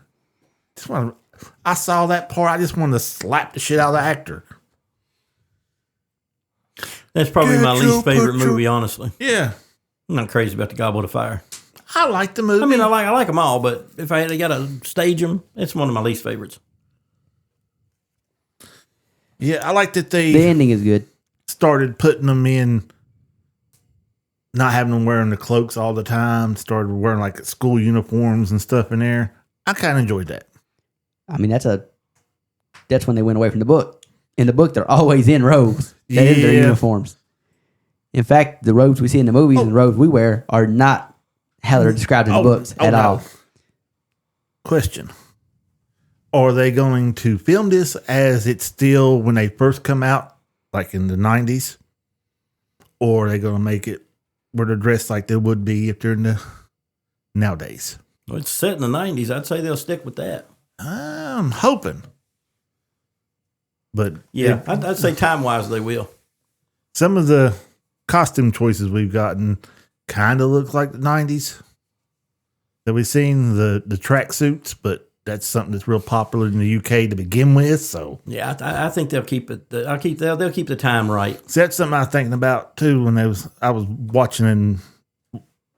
I saw that part. I just wanted to slap the shit out of the actor. That's probably my Get your least favorite picture. movie, honestly. Yeah. I'm not crazy about the Goblet of Fire. I like the movie. I mean, I like them all, but if I got to stage them, it's one of my least favorites. yeah, I like that they The ending is good. started putting them in, not having them wearing the cloaks all the time, started wearing like school uniforms and stuff in there. I kind of enjoyed that. I mean, that's when they went away from the book. In the book, they're always in robes. That is their Yeah. uniforms. In fact, the robes we see in the movies and the robes we wear are not how they're described in the books at no. all. Question. Are they going to film this as it's still when they first come out, like in the 90s? Or are they going to make it where they're dressed like they would be if they're in the nowadays? Well, it's set in the 90s. I'd say they'll stick with that. I'm hoping. But Yeah, I'd say time-wise they will. some of the costume choices we've gotten kind of look like the 90s that we've seen, the track suits, but that's something that's real popular in the UK to begin with. So Yeah, I think they'll keep it. They'll keep the time right. so that's something I was thinking about too when I was watching and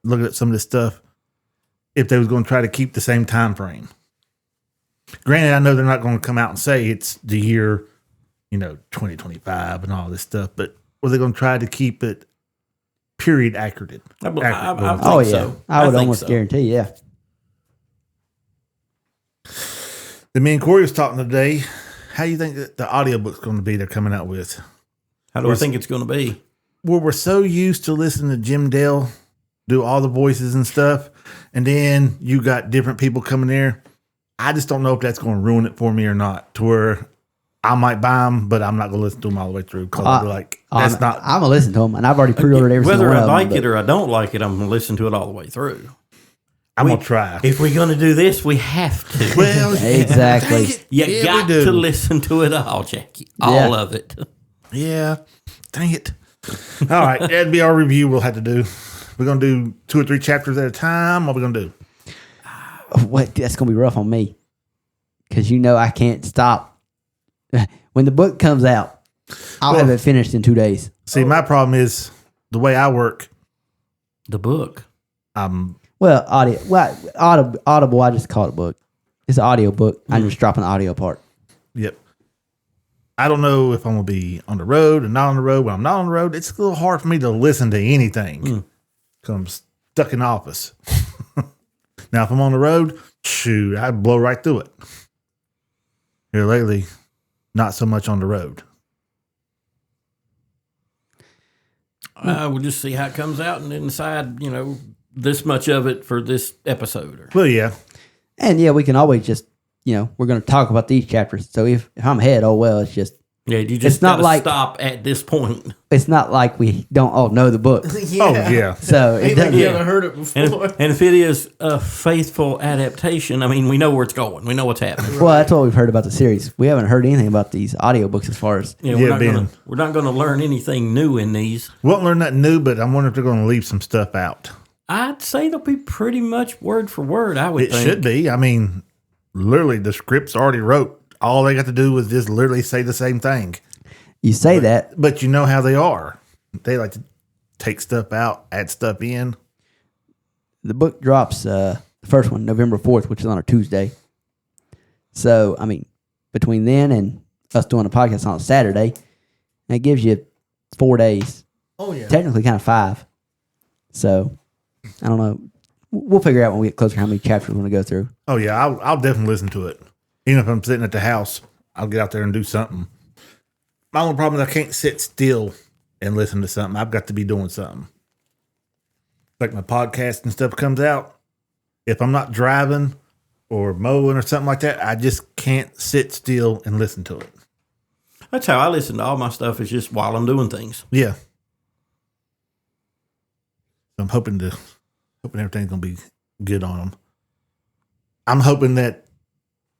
looking at some of this stuff. If they was going to try to keep the same time frame. Granted, I know they're not going to come out and say it's the year, 2025 and all this stuff, but were they going to try to keep it period accurate? I Oh, think yeah. so. I would think almost so. guarantee, yeah. The me and Corey was talking today. How do you think that the audiobook's going to be they're coming out with? How do I think it's going to be? Well, we're so used to listening to Jim Dale do all the voices and stuff, and then you got different people coming there. I just don't know if that's going to ruin it for me or not, to where I might buy them, but I'm not going to listen to them all the way through because I'll be like, that's not. I'm going to listen to them, and I've already pre-ordered every single Whether one I of them. like it or I don't like it, I'm going to listen to it all the way through. I'm going to try. If we're going to do this, we have to. Well, Exactly. dang it. You Yeah, got we do. to listen to it all, Jackie. All of it. Yeah. Dang it. All right. That'd be our review we'll have to do. We're going to do 2 or 3 chapters at a time. What are we going to do? What? That's going to be rough on me. Because I can't stop. When the book comes out, I'll have it finished in 2 days. See, my problem is the way I work. The book. Well, Audible, I just call it a book. It's an audio book. I'm just dropping the audio part. Yep. I don't know if I'm going to be on the road or not on the road. When I'm not on the road, it's a little hard for me to listen to anything because I'm stuck in the office. Now, if I'm on the road, shoot, I'd blow right through it. Here lately, not so much on the road. We'll just see how it comes out and then decide, this much of it for this episode. Well, yeah. And yeah, we can always just, we're going to talk about these chapters. So if I'm ahead, oh well, it's just, Yeah, you just It's not gotta like- stop at this point. it's not like we don't all know the book. Oh, yeah. So it Ain't like doesn't. you haven't heard it before. And if it is a faithful adaptation, I mean, we know where it's going. We know what's happening. Well, that's what we've heard about the series. We haven't heard anything about these audiobooks as far as. Yeah, Ben. we're not gonna learn anything new in these. We won't learn nothing new, but I'm wondering if they're going to leave some stuff out. I'd say they'll be pretty much word for word. I would It think. should be. I mean, literally, the script's already wrote. All they got to do was just literally say the same thing. You say that, But you know how they are. They like to take stuff out, add stuff in. the book drops, the first one, November 4th, which is on a Tuesday. So, I mean, between then and us doing a podcast on a Saturday, that gives you 4 days. Oh, yeah. Technically, kind of 5. So, I don't know. We'll figure out when we get closer how many chapters we're going to go through. Oh, yeah, I'll definitely listen to it. Even if I'm sitting at the house, I'll get out there and do something. My only problem is I can't sit still and listen to something. I've got to be doing something. Like my podcast and stuff comes out. If I'm not driving or mowing or something like that, I just can't sit still and listen to it. That's how I listen to all my stuff. Is just while I'm doing things. Yeah. I'm hoping everything's gonna be good on them. I'm hoping that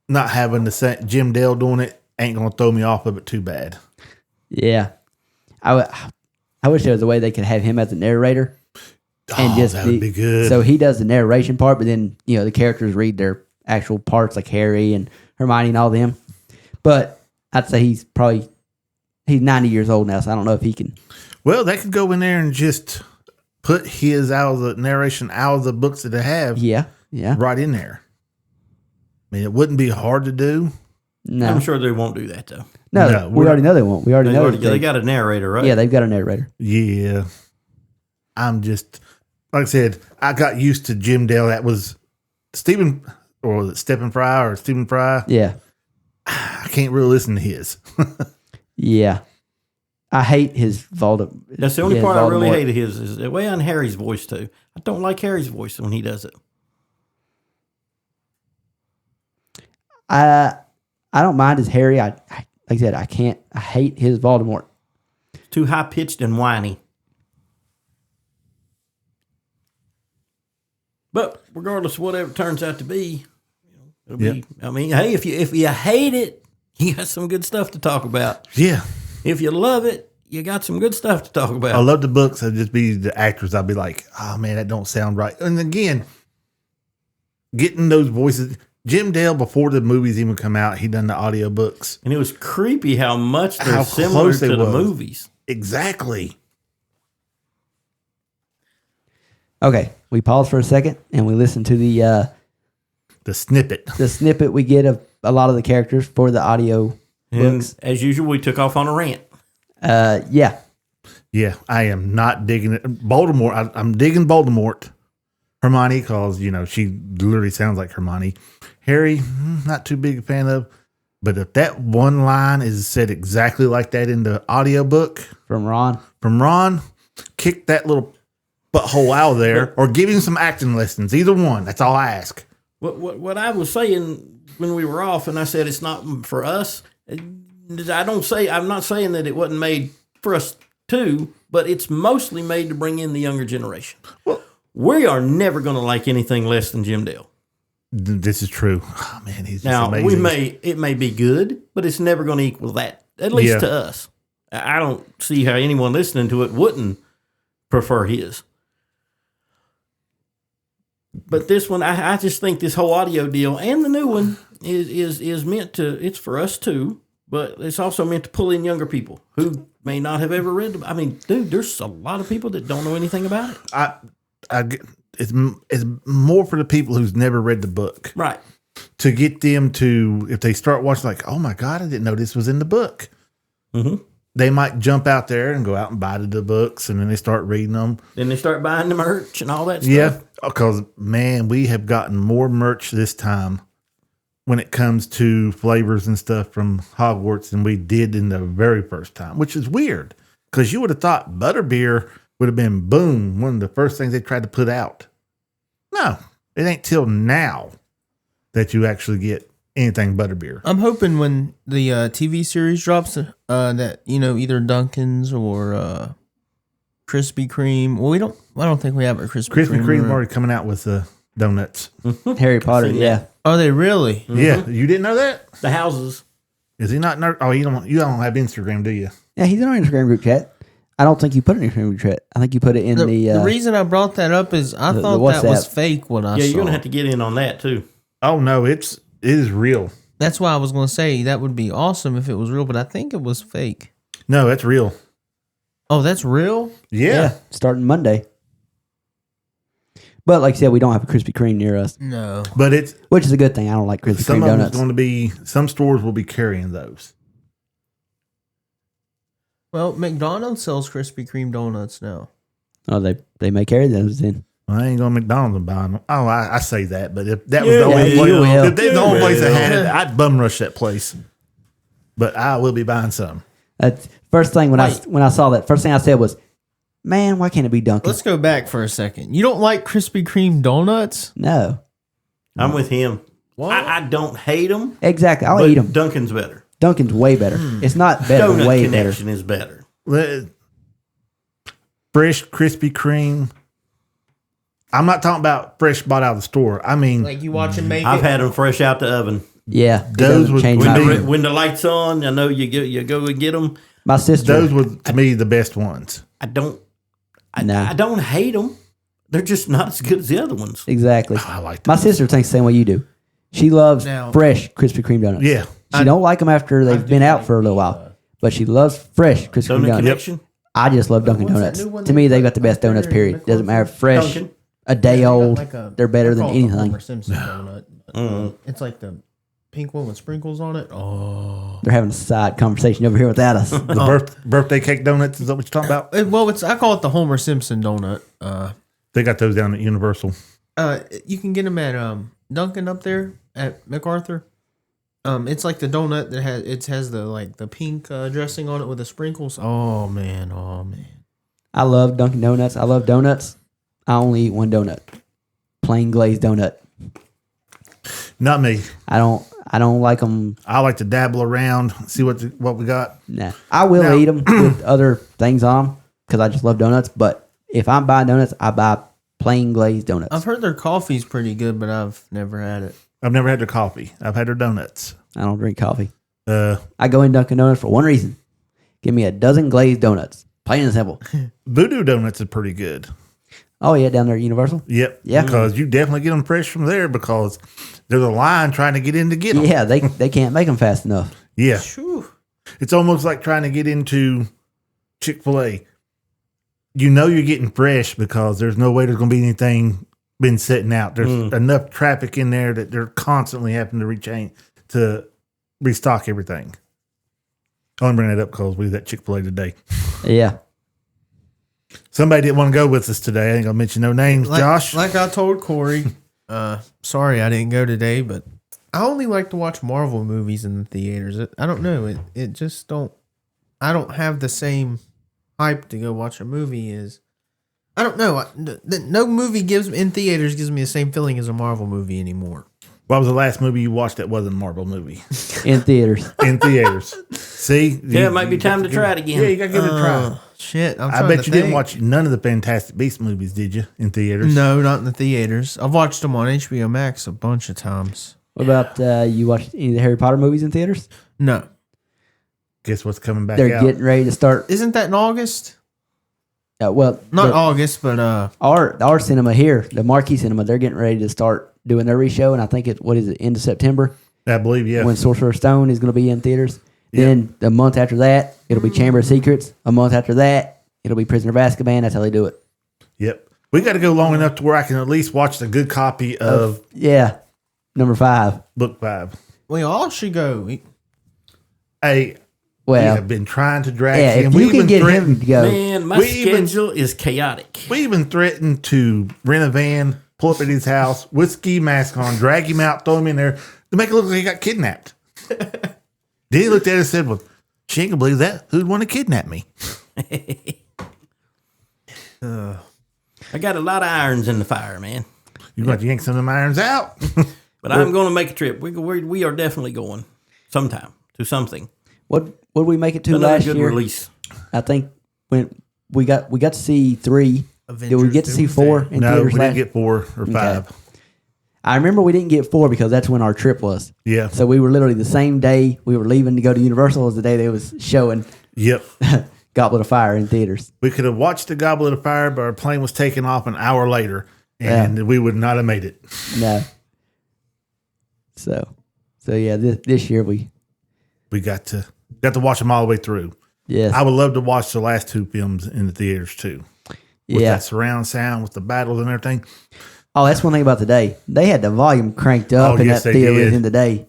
not having the same Jim Dale doing it ain't gonna throw me off of it too bad. Yeah. I wish there was a way they could have him as the narrator. And just that would be good. So he does the narration part, but then, the characters read their actual parts like Harry and Hermione and all them. But I'd say he's 90 years old now, so I don't know if he can. Well, they could go in there and just put his out of the narration out of the books that they have Yeah. right in there. I mean, it wouldn't be hard to do. No. I'm sure they won't do that though. No, we already know they won't. We already know They got a narrator, right? Yeah, they've got a narrator. Yeah. I'm just, like I said, I got used to Jim Dale. That was Stephen Fry. Yeah. I can't really listen to his. Yeah. I hate his Voldemort. That's the only part I really hate of his is the way on Harry's voice too. I don't like Harry's voice when he does it. I don't mind his Harry. Like I said, I hate his Voldemort. Too high pitched and whiny. But regardless of whatever it turns out to be, it'll be. I mean, hey, if you hate it, you got some good stuff to talk about. Yeah. If you love it, you got some good stuff to talk about. I love the books. I'd just be the actors. I'd be like, oh man, that don't sound right. And again, getting those voices, Jim Dale, before the movies even come out, he done the audiobooks. And it was creepy how much they're How similar close to they the was. movies. Exactly. Okay, we pause for a second and we listen to The snippet. the snippet we get of a lot of the characters for the audio And books. as usual, we took off on a rant. Yeah, Yeah, I am not digging it. Voldemort, I'm digging Voldemort. Hermione, because, she literally sounds like Hermione. Harry, not too big a fan of. But if that one line is said exactly like that in the audiobook from Ron. from Ron, kick that little butthole out of there or give him some acting lessons. Either one. That's all I ask. What I was saying when we were off, and I said it's not for us. I'm not saying that it wasn't made for us too, but it's mostly made to bring in the younger generation. Well, We are never going to like anything less than Jim Dale. this is true. Oh, man, he's just Now amazing. it may be good, but it's never going to equal that. At least Yeah. to us. I don't see how anyone listening to it wouldn't prefer his. But this one, I just think this whole audio deal and the new one is meant to. It's for us too, but it's also meant to pull in younger people who may not have ever read. I mean, dude, there's a lot of people that don't know anything about it. It's more for the people who's never read the book. Right. To get them to, if they start watching, like, oh my God, I didn't know this was in the book. Mm-hmm. They might jump out there and go out and buy the books, and then they start reading them. Then they start buying the merch and all that stuff. Yeah, because, man, we have gotten more merch this time when it comes to flavors and stuff from Hogwarts than we did in the very first time, which is weird because you would have thought butterbeer would have been, boom, one of the first things they tried to put out. No, it ain't till now that you actually get anything butterbeer. I'm hoping when the TV series drops, that either Dunkin's or Krispy Kreme. Well, I don't think we have a Krispy Krispy Kreme. Kreme already coming out with donuts. Harry Potter, seen yeah. that. Are they really? Yeah, you didn't know that? The houses. Is he not? Oh, you don't have Instagram, do you? Yeah, he's in our Instagram group chat. I don't think you put it in Instagram group chat. I think you put it in The reason I brought that up is I the thought that was WhatsApp. fake when I Yeah, saw. you're gonna have to get in on that too. Oh no, it is real. That's why I was going to say that would be awesome if it was real, but I think it was fake. No, that's real. Oh, that's real? Yeah. starting Monday. But like I said, we don't have a Krispy Kreme near us, No. But it's which is a good thing. I don't like Krispy some Kreme of them donuts. going to be. Some stores will be carrying those. Well, McDonald's sells Krispy Kreme donuts now. Oh, they may carry those then. Well, I ain't going to McDonald's and buy them. Oh, I say that, but if that was You the only will. place, You will. if that's the only You place that will. had it, I'd bum rush that place. But I will be buying some. That's first thing when Wait. I saw that. First thing I said was, "Man, why can't it be Dunkin'?" Let's go back for a second. You don't like Krispy Kreme donuts? No, I'm with him. What? I don't hate them. exactly. I'll But eat them. Dunkin's better. Dunkin's way better. It's not better, Donut way better. Connection is better. Fresh Krispy Kreme. I'm not talking about fresh bought out of the store. I mean, Like you watch them make I've it? had them fresh out the oven. Yeah, it Those doesn't would- change when my they- opinion. When the lights on, I know you go and get them. My sister. those were to me the best ones. I don't Nah. I don't hate them. They're just not as good as the other ones. Exactly. I like My those. sister thinks the same way you do. She loves Now- fresh Krispy Kreme donuts. Yeah. She don't like them after they've been out for a little while, but she loves fresh Krispy Kreme Donut donuts. Connection. I just love Dunkin' What's that Donuts. new one To me, they they got got the best right donuts. there in Period. Doesn't matter if fresh, Dunkin'. a day They got old. like a- They're better than call it the anything. Homer Simpson donut. It's like the pink one with sprinkles on it. Oh. They're having a side conversation over here without us. The birthday cake donuts, is that what you're talking about? Well, I call it the Homer Simpson donut. They got those down at Universal. You can get them at Dunkin' up there at MacArthur. It's like the donut that has the pink dressing on it with the sprinkles. Oh man. I love Dunkin' Donuts. I love donuts. I only eat one donut, plain glazed donut. Not me. I don't like them. I like to dabble around, see what we got. Nah, I will Now- eat them with other things on them because I just love donuts. But if I'm buying donuts, I buy plain glazed donuts. I've heard their coffee's pretty good, but I've never had it. I've never had their coffee. I've had their donuts. I don't drink coffee. Uh, I go in Dunkin' Donuts for one reason: give me a dozen glazed donuts, plain and simple. Voodoo donuts is pretty good. Oh yeah, down there at Universal. Yep. Yeah. Because you definitely get them fresh from there because there's a line trying to get in to get them. Yeah, they can't make them fast enough. Yeah. Phew. It's almost like trying to get into Chick-fil-A. You know you're getting fresh because there's no way there's going to be anything been sitting out. There's enough traffic in there that they're constantly having to restock everything. I want to bring that up because we was at Chick-fil-A today. Yeah. Somebody didn't want to go with us today. I ain't going to mention no names, Josh. Like I told Corey, sorry I didn't go today, but I only like to watch Marvel movies in the theaters. I don't know. It just don't. I don't have the same hype to go watch a movie as. I don't know. No movie in theaters gives me the same feeling as a Marvel movie anymore. What was the last movie you watched that wasn't a Marvel movie? In theaters. In theaters. See? Yeah, it might be time to try it again. Yeah, you got to give it a try. Shit. I bet you didn't watch none of the Fantastic Beasts movies, did you, in theaters? No, not in the theaters. I've watched them on HBO Max a bunch of times. What about you watched any of the Harry Potter movies in theaters? No. Guess what's coming back They're out? getting ready to start. Isn't that in August? Well, Not August, but our cinema here, the Marquee Cinema, they're getting ready to start doing their re-show, and I think end of September I believe, yeah. when Sorcerer's Stone is going to be in theaters. Then the month after that, it'll be Chamber of Secrets. A month after that, it'll be Prisoner of Azkaban. That's how they do it. Yep. We got to go long enough to where I can at least watch the good copy of Yeah, number 5. Book 5. we all should go. Hey, we Well, have been trying to drag yeah, him. if you can get him to go, Man, my We even- schedule is chaotic. We even threatened to rent a van, pull up at his house with ski mask on, drag him out, throw him in there to make it look like he got kidnapped. Then he looked at us and said, well, she ain't gonna believe that. Who'd want to kidnap me? I got a lot of irons in the fire, man. You're going to yank some of them irons out. But I'm going to make a trip. We are definitely going sometime to something. what did we make it to Another last good year? release. I think when we got to see 3. Did we Avengers get to see Doomsday. 4 in No, we theaters didn't last? get 4 or 5. I remember we didn't get 4 because that's when our trip was. Yeah. So we were literally the same day we were leaving to go to Universal as the day they was showing Yep. Goblet of Fire in theaters. We could have watched the Goblet of Fire, but our plane was taking off an hour later, and we would not have made it. No. So yeah, this year we We got to watch them all the way through. yes I would love to watch the last 2 films in the theaters too. With yeah. that surround sound, with the battles and everything. Oh, that's one thing about today. They had the volume cranked up Oh, in yes, that they theater did. in today.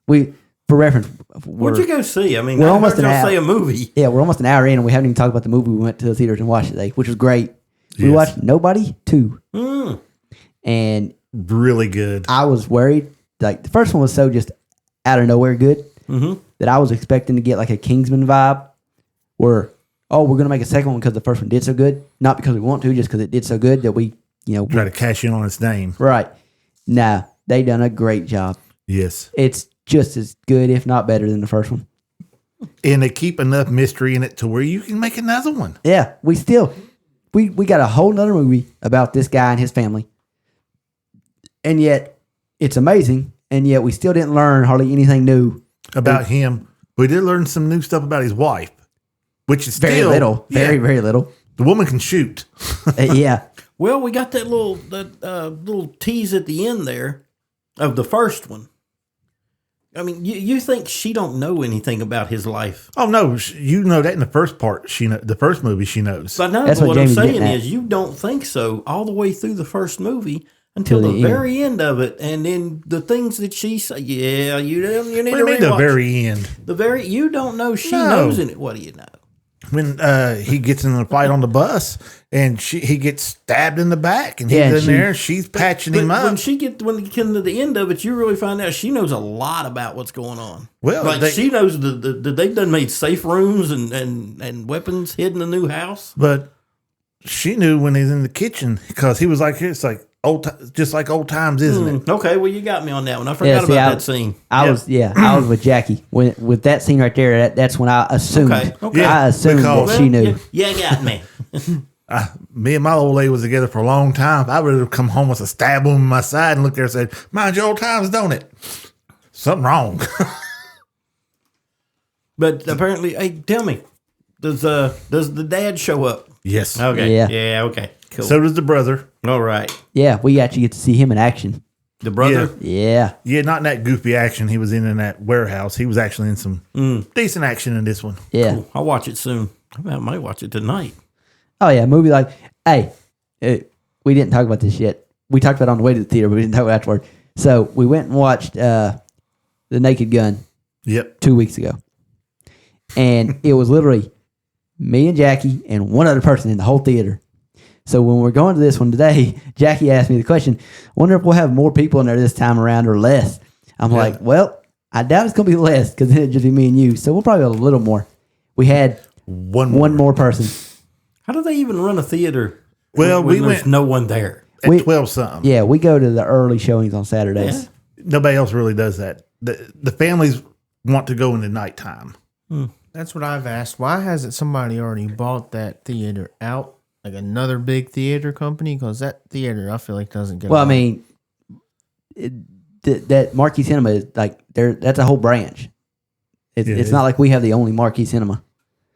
We, for reference, What'd you go see? I mean, we're I almost heard an y'all hour. say a movie. Yeah, we're almost an hour in, and we haven't even talked about the movie we went to the theaters and watched today, which was great. We Yes. watched Nobody 2, and Really good. I was worried. Like the first one was so just out of nowhere good that I was expecting to get like a Kingsman vibe, where we're gonna make a second one because the first one did so good, not because we want to, just because it did so good that we Try to cash in on its name. right. Nah, they done a great job. Yes. It's just as good, if not better, than the first one. And they keep enough mystery in it to where you can make another one. Yeah, we got a whole nother movie about this guy and his family. And yet it's amazing. And yet we still didn't learn hardly anything new. About him. We did learn some new stuff about his wife, which is Very still, little. Yeah, Very little. the woman can shoot. Yeah. Well, we got that little tease at the end there of the first one. I mean, you think she don't know anything about his life? Oh no, you know that in the first part. The first movie she knows. But no, That's but what what I'm Jamie's saying getting at. is you don't think so all the way through the first movie until Till the the end. very end of it, and then the things that she say. Yeah, you need What to do you mean the rewatch. very end? You don't know she No. knows in it. What do you know? When he gets in the fight on the bus and he gets stabbed in the back and he's Yeah, in she- there, she's patching him But up. when you get to the end of it, you really find out she knows a lot about what's going on. Well, like they- she knows they've done made safe rooms and weapons hidden in the new house. But she knew when he's in the kitchen because he was like, it's like just like old times, isn't it? Okay, well you got me on that one. I forgot see, about that scene. I was with Jackie. With that scene right there, that's when I assumed. Okay. Yeah, I assumed because- that she knew. You got me. Me and my old lady was together for a long time. I would have come home with a stab wound in my side and looked there and said, mind your old times, don't it? Something wrong. But apparently, hey, tell me, does the dad show up? Yes. Okay. Yeah. Yeah. Okay. Cool. So does the brother. All right. Yeah, we actually get to see him in action. The brother? Yeah. Yeah, not in that goofy action he was in that warehouse. He was actually in some decent action in this one. Yeah. Cool. I'll watch it soon. I might watch it tonight. Oh, yeah. Movie like, hey, we didn't talk about this yet. We talked about it on the way to the theater, but we didn't talk about it afterward. So we went and watched The Naked Gun Yep. 2 weeks ago. And it was literally me and Jackie and one other person in the whole theater. So when we're going to this one today, Jackie asked me the question, wonder if we'll have more people in there this time around or less. I'm like, well, I doubt it's going to be less because then it'd just be me and you. So we'll probably have a little more. We had one more person. How do they even run a theater Well, when we there's went no one there? at 12 something. Yeah, we go to the early showings on Saturdays. Yeah. Nobody else really does that. The families want to go in the nighttime. That's what I've asked. Why hasn't somebody already bought that theater out? Like another big theater company? Because that theater, I feel like, doesn't get Well, I along. mean, that Marquee Cinema is like, that's a whole branch. It's not like we have the only Marquee Cinema.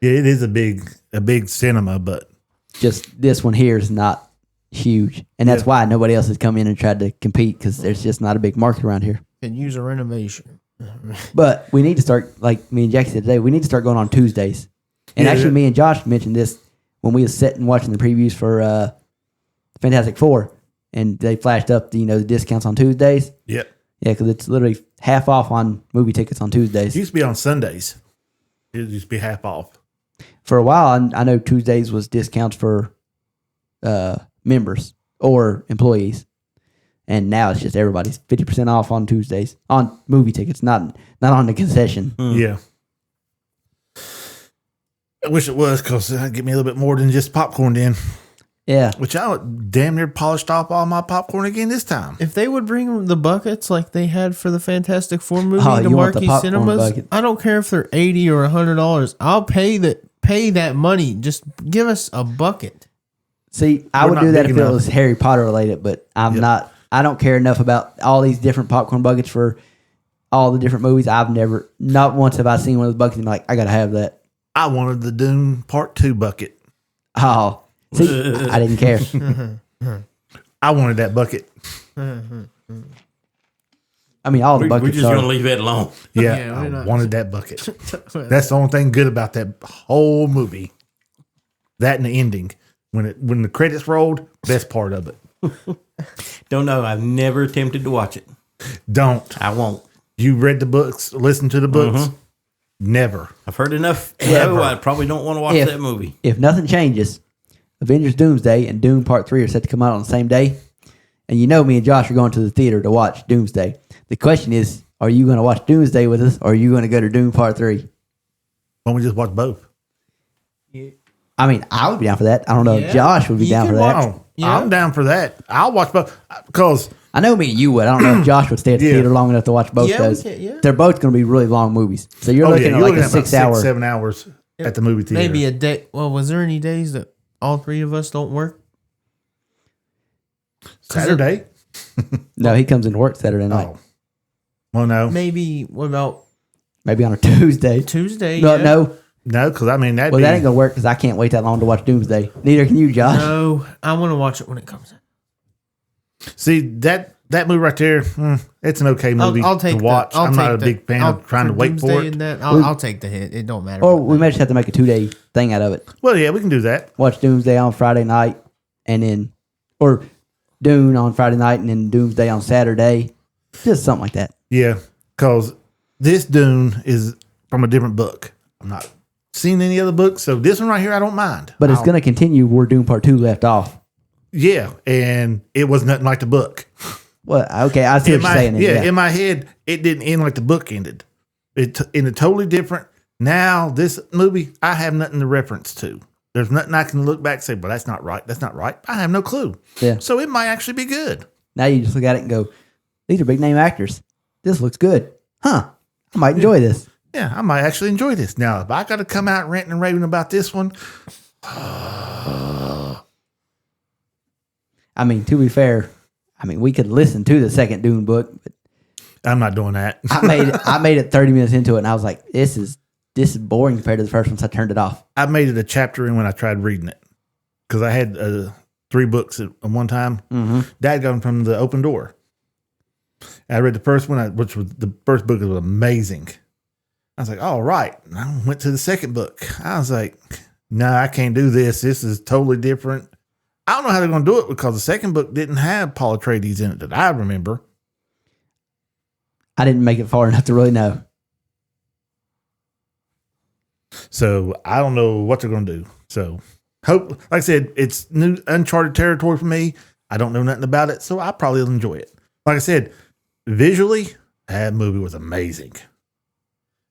Yeah, it is a big cinema, but Just this one here is not huge. And that's why nobody else has come in and tried to compete because there's just not a big market around here. Could use a renovation. But we need to start, like me and Jackie said today, we need to start going on Tuesdays. And Yeah. actually, me and Josh mentioned this when we was sitting watching the previews for Fantastic Four, and they flashed up the discounts on Tuesdays. yep. Yeah, because it's literally half off on movie tickets on Tuesdays. It used to be on Sundays. It used to be half off. For a while, I know Tuesdays was discounts for members or employees, and now it's just everybody's 50% off on Tuesdays on movie tickets, not on the concession. Yeah. I wish it was because that'd give me a little bit more than just popcorn then. Yeah, Which I damn near polished off all my popcorn again this time. If they would bring the buckets like they had for the Fantastic Four movie Oh, to you want the Marquee popcorn Cinemas, bucket. I don't care if they're $80 or $100. I'll pay that money. Just give us a bucket. see, I We're would not do that big if it enough. was Harry Potter related, but I'm not. I don't care enough about all these different popcorn buckets for all the different movies. Not once have I seen one of those buckets and be like, I gotta have that. I wanted the Dune Part 2 bucket. Oh, see, I didn't care. I wanted that bucket. I mean, all the We're buckets just are. going to leave that alone. Yeah, Yeah, we're I not- wanted that bucket. That's the only thing good about that whole movie. That and the ending. When the credits rolled, best part of it. Don't know. I've never attempted to watch it. Don't. I won't. You read the books, listened to the books? Never. I've heard enough. Ever. I probably don't want to watch If- that movie. If nothing changes, Avengers Doomsday and Doom Part 3 are set to come out on the same day. And me and Josh are going to the theater to watch Doomsday. The question is, are you going to watch Doomsday with us or are you going to go to Doom Part 3? Why don't we just watch both? I mean, I would be down for that. I don't know if Yeah. Josh would be You down can for watch- that. Oh, Yeah. I'm down for that. I'll watch both because I know me and you would. I don't know if Josh would stay at the Yeah. theater long enough to watch both Yeah, we those. can, yeah. They're both going to be really long movies. So you're looking at like a about 6 hour. 7 hours at the movie theater. Maybe a day. Well, was there any days that all three of us don't work? Saturday. No, he comes into work Saturday night. Oh, well, no, Maybe, what about Maybe on a Tuesday. Tuesday? No, yeah? no. because I mean Well, that ain't going to work because I can't wait that long to watch Doomsday. Neither can you, Josh. No, I want to watch it when it comes out. see that movie right there. It's an okay movie I'll take to watch. I'm not a big fan of trying to wait for it. I'll take the hit. It don't matter. Or we may just have to make a 2-day thing out of it. Well, yeah, we can do that. Watch Doomsday on Friday night and then, or Dune on Friday night and then Doomsday on Saturday. Just something like that. Yeah, because this Dune is from a different book. I'm not seen any other books, so this one right here I don't mind. But it's going to continue where Doom Part 2 left off. Yeah, and it was nothing like the book. Well, okay, I see what you're saying. Yeah, in my head, it didn't end like the book ended. It ended totally different. Now, this movie, I have nothing to reference to. There's nothing I can look back and say, well, that's not right. That's not right. I have no clue. Yeah. So it might actually be good. Now you just look at it and go, these are big name actors. This looks good. Huh. I might enjoy this. Yeah, I might actually enjoy this. Now, if I got to come out ranting and raving about this one, I mean, to be fair, we could listen to the second Dune book, but I'm not doing that. I made it 30 minutes into it and I was like, this is boring compared to the first one, so I turned it off. I made it a chapter in when I tried reading it because I had 3 books at one time. Dad got them from the Open Door. I read the first one, which was the first book was amazing. I was like, all right. And I went to the second book. I was like, no, I can't do this. This is totally different. I don't know how they're going to do it because the second book didn't have Paul Atreides in it that I remember. I didn't make it far enough to really know. So I don't know what they're going to do. So hope, like I said, it's new uncharted territory for me. I don't know nothing about it, so I probably will enjoy it. Like I said, visually, that movie was amazing.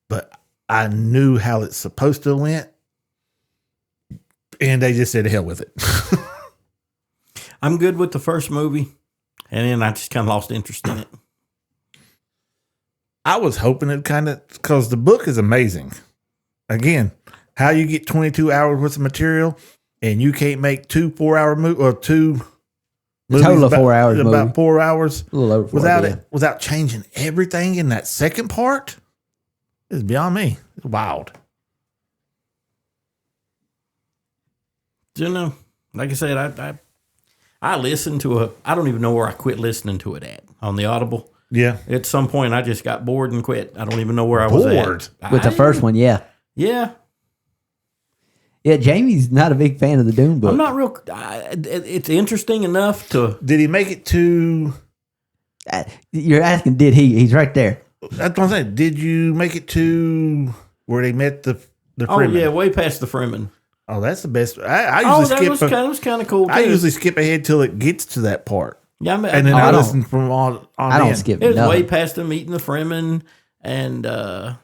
But I knew how it's supposed to went, and they just said, hell with it. I'm good with the first movie, and then I just kind of lost interest in it. I was hoping it kind of, because the book is amazing. Again, how you get 22 hours worth of material, and you can't make 2 4-hour movies, or 2 movies total of 4 hours about movie. 4 hours A little over 4, without yeah. it, without changing everything in that second part. It's beyond me. It's wild. You know, like I said, I listened to I don't even know where I quit listening to it at on the Audible. Yeah. At some point, I just got bored and quit. I don't even know where I was Bored? at. With the first one, yeah. Yeah. Yeah, Jamie's not a big fan of the Dune book. I'm not real. It's interesting enough to. Did he make it to? You're asking, did he? He's right there. That's what I'm saying. Did you make it to where they met the Oh Fremen? yeah, way past the Fremen. Oh, that's the best. I Oh, usually that skip. was kind of cool too. I usually skip ahead till it gets to that part, Yeah, and then I I don't- listen from on. I don't in. skip it was way nothing. past them eating the Fremen and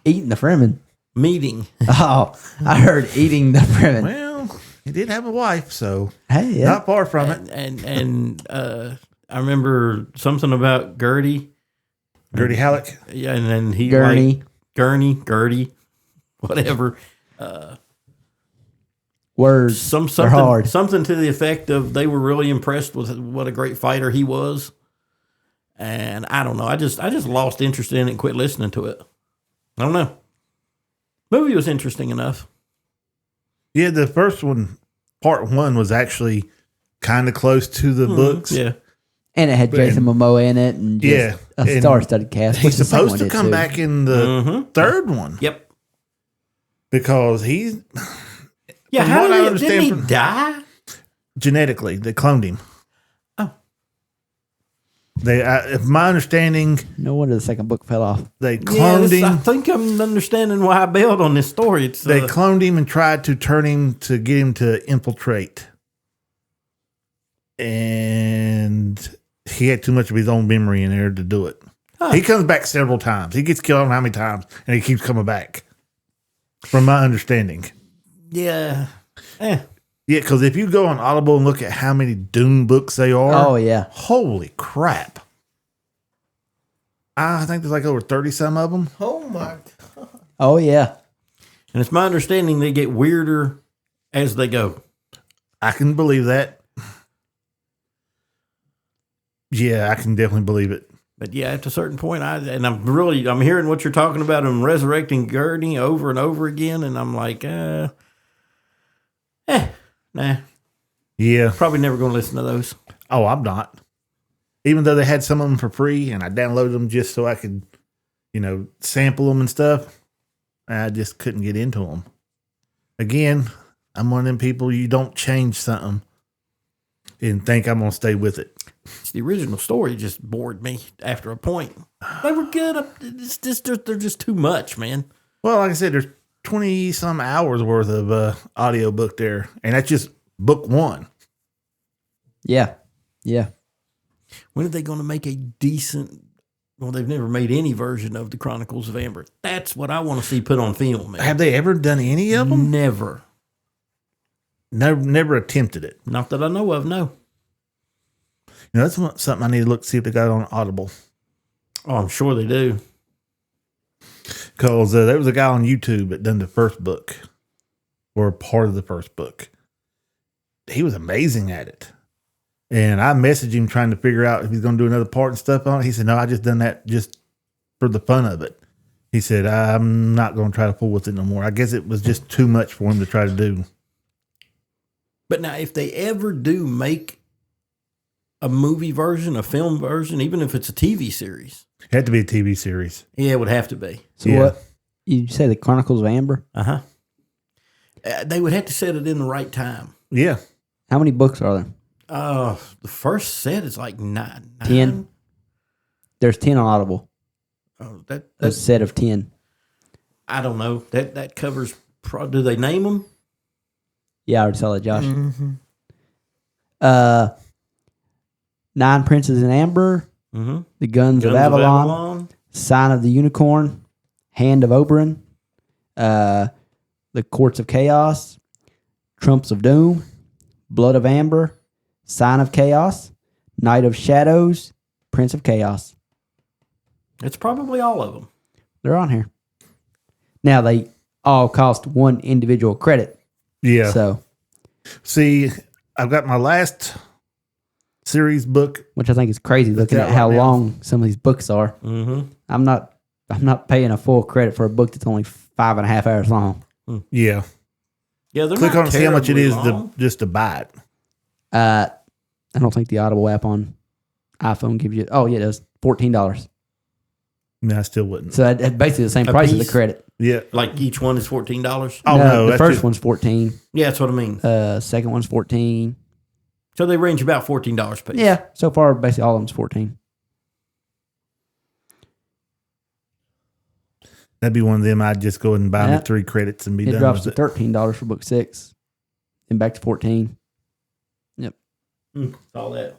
Eating the Fremen. meeting. Oh, I heard eating the Fremen. Well, he did have a wife, so Hey, yeah. not far from it. and I remember something about Gertie. Gertie Halleck. Yeah, and then he Gurney. Gertie, whatever. Words. They're hard. Something to the effect of they were really impressed with what a great fighter he was. And I don't know. I just lost interest in it and quit listening to it. I don't know. Movie was interesting enough. Yeah, the first one, part 1, was actually kind of close to the books. Yeah. And it had Jason Momoa in it and just Yeah, a and star-studded cast. which He's the second supposed one to did come too. back in the third one Yep. because he's Yeah. From How what I did he, understand didn't he from- die? genetically they cloned him. Oh. They, if my understanding, No wonder the second book fell off. they Yeah, cloned I him. think I'm understanding why I bailed on this story. It's They cloned him and tried to turn him to get him to infiltrate, and he had too much of his own memory in there to do it. Huh. He comes back several times. He gets killed I don't know how many times, and he keeps coming back. From my understanding. yeah. Yeah, because if you go on Audible and look at how many Dune books they are, Oh, yeah. holy crap. I think there's like over 30 some of them. Oh my! Oh, yeah. And it's my understanding they get weirder as they go. I can believe that. Yeah, I can definitely believe it. But yeah, at a certain point, I'm hearing what you're talking about and resurrecting Gurney over and over again, and I'm like, nah, Yeah. probably never going to listen to those. Oh, I'm not. Even though they had some of them for free and I downloaded them just so I could, sample them and stuff, I just couldn't get into them. Again, I'm one of them people, you don't change something and think I'm going to stay with it. It's the original story just bored me after a point. They were good. They're just too much, man. Well, like I said, there's 20 some hours worth of audio book there, and that's just book 1. Yeah. Yeah. When are they going to make a decent? Well, they've never made any version of the Chronicles of Amber. That's what I want to see put on film, man. Have they ever done any of them? Never. Never attempted it. Not that I know of. No. That's something I need to look to see if they got on Audible. Oh, I'm sure they do. Because there was a guy on YouTube that done the first book, or part of the first book. He was amazing at it. And I messaged him trying to figure out if he's going to do another part and stuff on it. He said, no, I just done that just for the fun of it. He said, I'm not going to try to fool with it no more. I guess it was just too much for him to try to do. But now, if they ever do make a movie version, a film version, even if it's a TV series. It had to be a TV series. Yeah, it would have to be. So Yeah. what? You say the Chronicles of Amber? Uh-huh. They would have to set it in the right time. Yeah. How many books are there? The first set is like nine. 10? There's 10 on Audible. Oh, A that's set of 10. I don't know. That covers. Do they name them? Yeah, I already saw that, Josh. Mm-hmm. 9 Princes in Amber, Mm-hmm. The Guns of Avalon, Sign of the Unicorn, Hand of Oberon, The Courts of Chaos, Trumps of Doom, Blood of Amber, Sign of Chaos, Night of Shadows, Prince of Chaos. It's probably all of them. They're on here. Now, they all cost one individual credit. Yeah. So, See, I've got my last series book. which I think is crazy looking that at how right now. long some of these books are. Mm-hmm. I'm not paying a full credit for a book that's only 5.5 hours long. Yeah. Yeah, they're Click not on it, see how much it terribly is long. just to buy it. I don't think the Audible app on iPhone gives you. Oh yeah, it does. $14. No, I still wouldn't. So that's basically the same A price as piece? the credit. Yeah. Like each one is $14. Oh, no. the that's first just- one's 14. Yeah, that's what I mean. Second one's 14. So they range about $14 a piece. Yeah, so far basically all of them's 14. That'd be one of them. I'd just go ahead and buy Yeah. me 3 credits and be It done drops with to it. $13 for book 6, then back to 14. All that.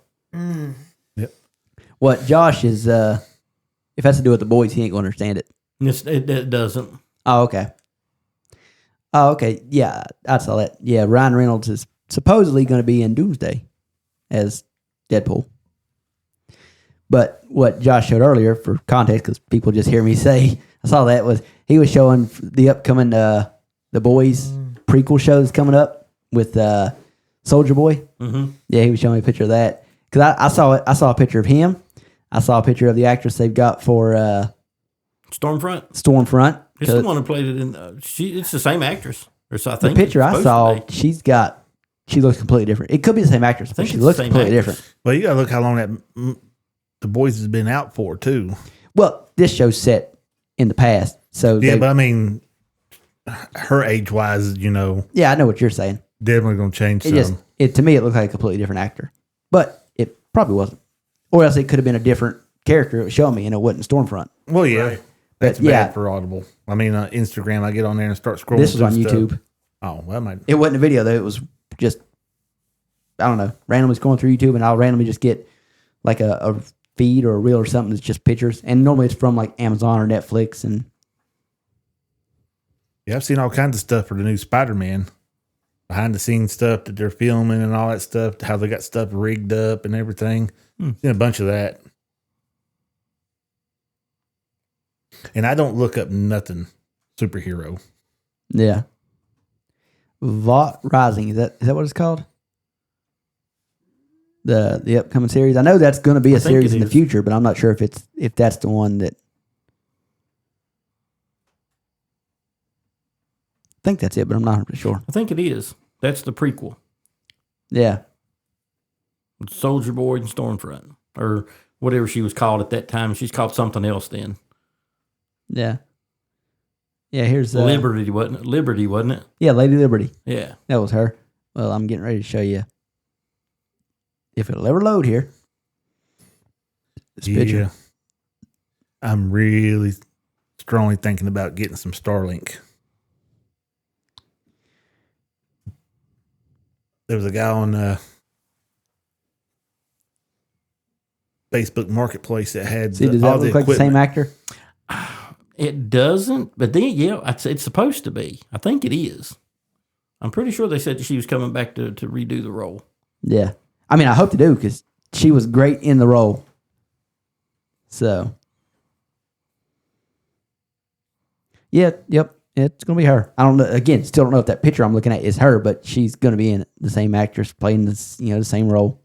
What Josh is, if that's to do with the boys, he ain't gonna understand it. It doesn't. Oh, okay. Oh, okay. Yeah, I saw that. Yeah, Ryan Reynolds is supposedly going to be in Doomsday as Deadpool. But what Josh showed earlier, for context, because people just hear me say, I saw that was he was showing the upcoming The Boys prequel show that's coming up with Soldier Boy. Mm-hmm. Yeah, he was showing me a picture of that because I saw it. I saw a picture of him. I saw a picture of the actress they've got for Stormfront. Stormfront. It's the one who played it in. It's the same actress. Or so I The think picture it's I supposed to saw, be. she looks completely different. It could be the same actress, but think she it's the looks same completely actress. different. Well, you got to look how long The Boys has been out for, too. Well, this show's set in the past, so Yeah, but I mean, her age-wise, yeah, I know what you're saying. definitely going to change It some. to me, it looked like a completely different actor, but it probably wasn't, or else it could have been a different character. It was showing me, and it wasn't Stormfront. Well, yeah. Right. That's But, yeah. bad for Audible. I mean, Instagram, I get on there and start scrolling. This was on through stuff. YouTube. Oh, well, I might. It wasn't a video though. It was just, I don't know, randomly scrolling through YouTube, and I'll randomly just get like a feed or a reel or something that's just pictures, and normally it's from like Amazon or Netflix, and Yeah, I've seen all kinds of stuff for the new Spider-Man. Behind the scenes stuff that they're filming and all that stuff, how they got stuff rigged up and everything. Seen a bunch of that. And I don't look up nothing superhero. yeah. Vought Rising, is that what it's called? The upcoming series. I know that's going to be a I think series it in the is. future, but I'm not sure if that's the one that. I think that's it, but I'm not 100% sure. I think it is. That's the prequel. Yeah, Soldier Boy and Stormfront, or whatever she was called at that time. She's called something else then. yeah, yeah. Here's Liberty, wasn't it? Liberty, wasn't it? Yeah, Lady Liberty. Yeah. That was her. Well, I'm getting ready to show you if it'll ever load here. This picture. I'm really strongly thinking about getting some Starlink. There was a guy on Facebook Marketplace that had See, does that all the look like the equipment. same actor? It doesn't, but then, yeah, it's supposed to be. I think it is. I'm pretty sure they said that she was coming back to redo the role. Yeah. I mean, I hope to do because she was great in the role. So, yeah, yep, it's gonna be her. I don't know. Again, still don't know if that picture I'm looking at is her, but she's gonna be in it. The same actress playing this, the same role.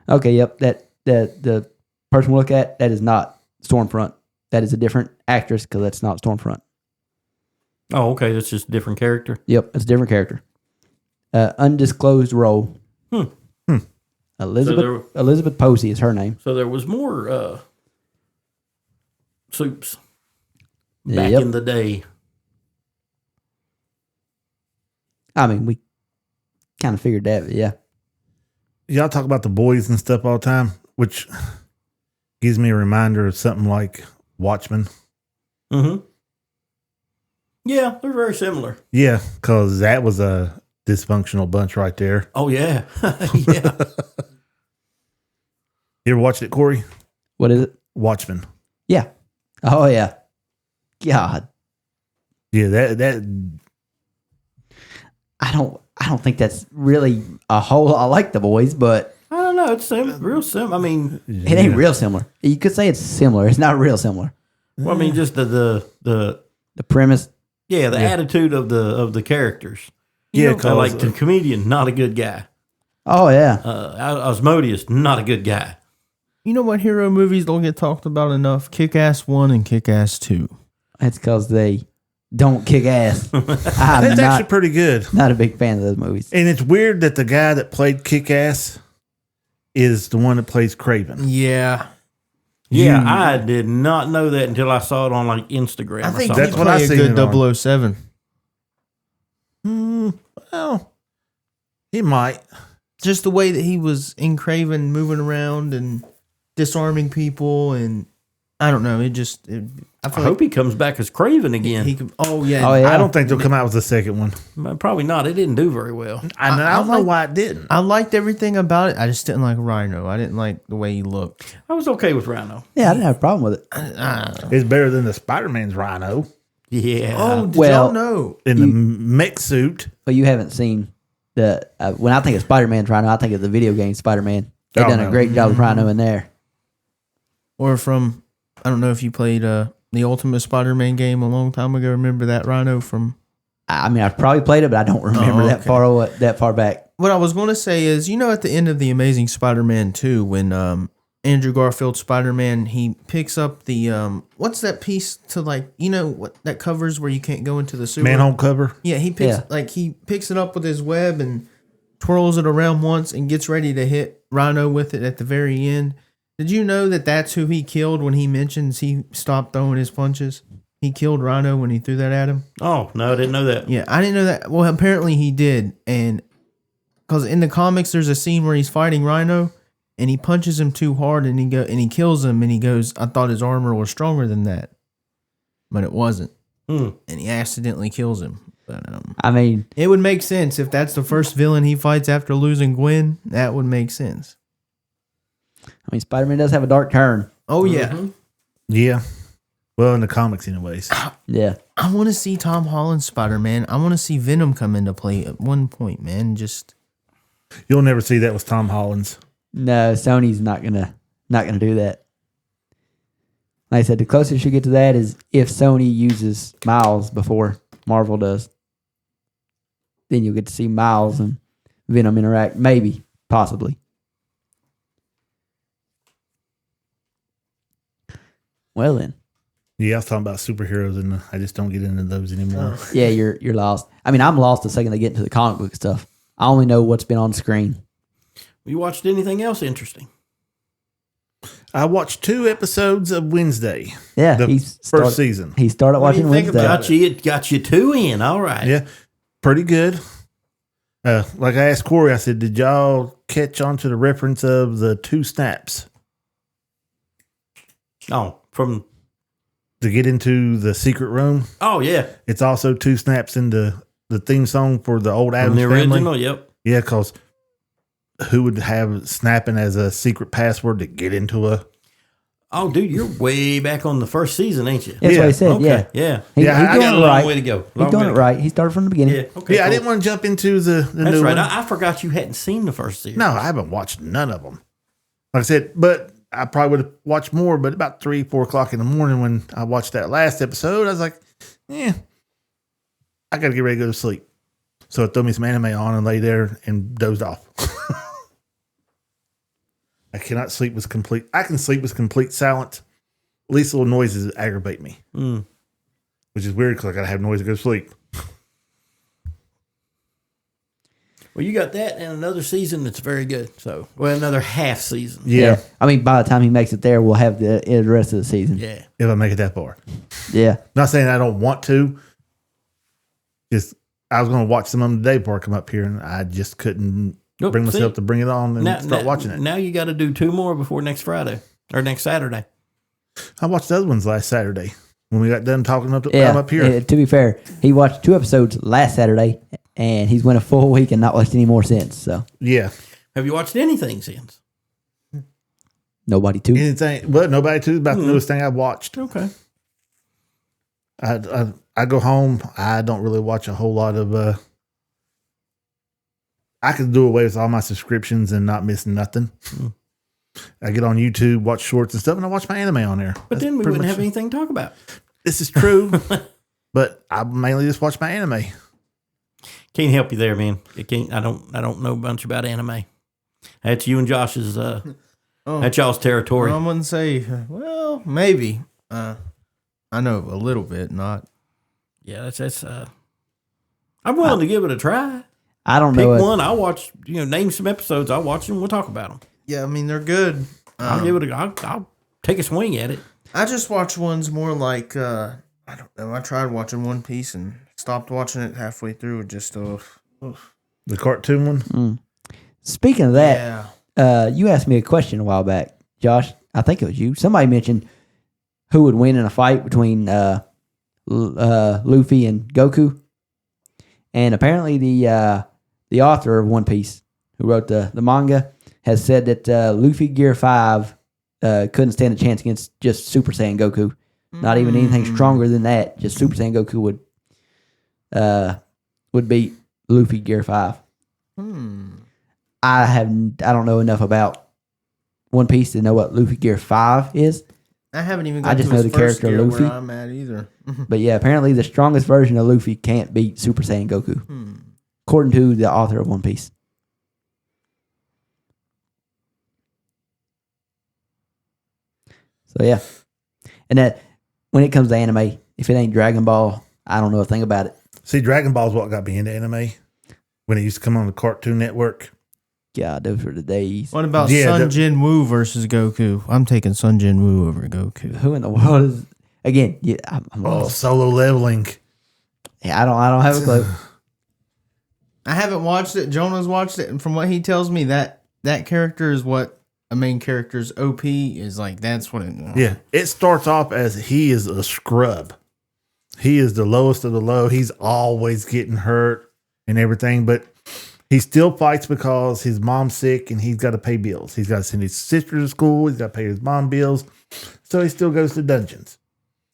Okay, yep. That the person we look at, that is not Stormfront. That is a different actress because that's not Stormfront. Oh, okay. That's just a different character. Yep, it's a different character. Undisclosed role. Elizabeth Posey is her name. So there was more soups back Yep. in the day. I mean, we kind of figured that, but yeah. Y'all talk about the boys and stuff all the time, which gives me a reminder of something like Watchmen. Mm-hmm. Yeah, they're very similar. Yeah, because that was a dysfunctional bunch right there. Oh, yeah. Yeah. You ever watched it, Corey? What is it? Watchmen. Yeah. Oh, yeah. God. Yeah, that I don't think that's really a whole lot like The Boys, but I don't know. It's real simple. I mean, it ain't real similar. You could say it's similar. It's not real similar. well, I mean, just the The premise, attitude of the characters. Yeah, So, like the comedian, not a good guy. oh, yeah. Osmodeus, not a good guy. You know what hero movies don't get talked about enough? Kick-Ass 1 and Kick-Ass 2. That's because they don't kick ass. I'm that's not, actually pretty good. not a big fan of those movies. And it's weird that the guy that played Kick-Ass is the one that plays Craven. Yeah. Yeah, I did not know that until I saw it on like Instagram. I think or something. that's what I play a seen good it on. 007. Well, he might. Just the way that he was in Craven, moving around and disarming people, and I don't know. I I feel hope he comes back as Craven again. he could. Oh yeah. Oh, yeah. I don't think they'll come out with the second one. Probably not. It didn't do very well. I don't know why it didn't. I liked everything about it. I just didn't like Rhino. I didn't like the way he looked. I was okay with Rhino. Yeah, I didn't have a problem with it. It's better than the Spider-Man's Rhino Yeah. Oh, did well- y'all know? in the mech suit. But you haven't seen the when I think of Spider-Man's Rhino, I think of the video game Spider-Man. They've Oh, done no. a great job with Rhino in there. Or from, I don't know if you played the Ultimate Spider-Man game a long time ago. Remember that Rhino from? I mean, I've probably played it, but I don't remember that okay. that far back. What I was going to say is, at the end of the Amazing Spider-Man 2, when Andrew Garfield's Spider-Man, he picks up the what's that piece to what that covers where you can't go into the sewer? Manhole cover. Yeah, he picks it up with his web and twirls it around once and gets ready to hit Rhino with it at the very end. Did you know that that's who he killed when he mentions he stopped throwing his punches? He killed Rhino when he threw that at him. Oh, no, I didn't know that. Yeah, I didn't know that. Well, apparently he did, and because in the comics there's a scene where he's fighting Rhino and he punches him too hard and he kills him and he goes, "I thought his armor was stronger than that, but it wasn't," and he accidentally kills him. But I mean, it would make sense if that's the first villain he fights after losing Gwen. That would make sense. Spider-Man does have a dark turn. Oh yeah. Mm-hmm. Yeah. Well, in the comics, anyways. Yeah. I want to see Tom Holland's Spider-Man. I want to see Venom come into play at one point, man. Just You'll never see that with Tom Holland's. No, Sony's not gonna do that. Like I said, the closest you get to that is if Sony uses Miles before Marvel does. Then you'll get to see Miles and Venom interact. Maybe. Possibly. Well then. Yeah, I was talking about superheroes, and I just don't get into those anymore. Yeah, you're lost. I mean, I'm lost the second they get into the comic book stuff. I only know what's been on screen. You watched anything else interesting? I watched 2 episodes of Wednesday. Yeah, the first season. He started What do watching you think Wednesday. about It got you 2 in. All right. Yeah, pretty good. Like I asked Corey, I said, did y'all catch on to the reference of the 2 snaps Oh, from to get into the secret room? yeah, It's also 2 snaps into the theme song for the old from Addams the Family. original. Yep. Yeah, because who would have snapping as a secret password to get into a... Oh, dude, you're way back on the first season, ain't you? That's Yeah, what he said. Okay. Yeah. Yeah. He, Yeah, he's I doing got it a long right. way to go. He's Long doing way it to go. right. He started from the beginning. Yeah. Okay. I cool. didn't want to jump into the That's new right. one. I forgot you hadn't seen the first series. No, I haven't watched none of them. Like I said, but I probably would have watched more, but about 3, 4 o'clock in the morning when I watched that last episode, I was like, I got to get ready to go to sleep. So I threw me some anime on and lay there and dozed off. I cannot sleep with complete. I can sleep with complete silence least little noises aggravate me, which is weird because I gotta have noise to go to sleep. Well, you got that and another season that's very good. So, well, another half season. Yeah, I mean, by the time he makes it there, we'll have the rest of the season. Yeah. if I make it that far. Yeah. Not saying I don't want to. Just I was going to watch some of them today before I come up here, and I just couldn't Nope, bring myself see? to bring it on and start watching it. Now you got to do 2 more before next Friday or next Saturday. I watched the other ones last Saturday when we got done talking up. Yeah. I'm up here. To be fair, he watched 2 episodes last Saturday, and he's went a full week and not watched any more since. So Yeah. Have you watched anything since? nobody too. Anything? Well, nobody too. About the newest thing I watched. Okay. I go home. I don't really watch a whole lot of. I could do away with all my subscriptions and not miss nothing. I get on YouTube, watch shorts and stuff, and I watch my anime on there. But That's then we pretty wouldn't much- have anything to talk about. This is true, but I mainly just watch my anime. Can't help you there, man. I don't know a bunch about anime. That's you and Josh's. That's y'all's territory. I wouldn't say. Well, maybe. I know a little bit, not. Yeah, that's. I'm willing to give it a try. I don't Pick know. one. I'll watch. Name some episodes. I'll watch them. We'll talk about them. Yeah, I mean they're good. I'll give it. I'll take a swing at it. I just watch ones more like I don't know. I tried watching One Piece and stopped watching it halfway through. Just The cartoon one. Speaking of that, you asked me a question a while back, Josh. I think it was you. Somebody mentioned who would win in a fight between Luffy and Goku, and apparently the author of One Piece, who wrote the manga, has said that Luffy Gear 5 couldn't stand a chance against just Super Saiyan Goku. Not even anything stronger than that. Just Super Saiyan Goku would beat Luffy Gear 5. I don't know enough about One Piece to know what Luffy Gear 5 is. I haven't even. I got just to know his the first character gear Luffy. Where I'm at either. But yeah, apparently the strongest version of Luffy can't beat Super Saiyan Goku, according to the author of One Piece. So yeah, and that when it comes to anime, if it ain't Dragon Ball, I don't know a thing about it. See, Dragon Ball is what got me into anime when it used to come on the Cartoon Network. God, those were the days. What about Yeah, Sun that- Jin Woo versus Goku? I'm taking Sun Jin Woo over Goku. Who in the world is again? Yeah, I'm Oh, lost. Solo Leveling. Yeah, I don't have a clue. I haven't watched it. Jonah's watched it, and from what he tells me, that character is what a main character's OP is like. That's what it. Yeah, it starts off as he is a scrub. He is the lowest of the low. He's always getting hurt and everything, but he still fights because his mom's sick and he's got to pay bills. He's got to send his sister to school. He's got to pay his mom bills. So he still goes to dungeons,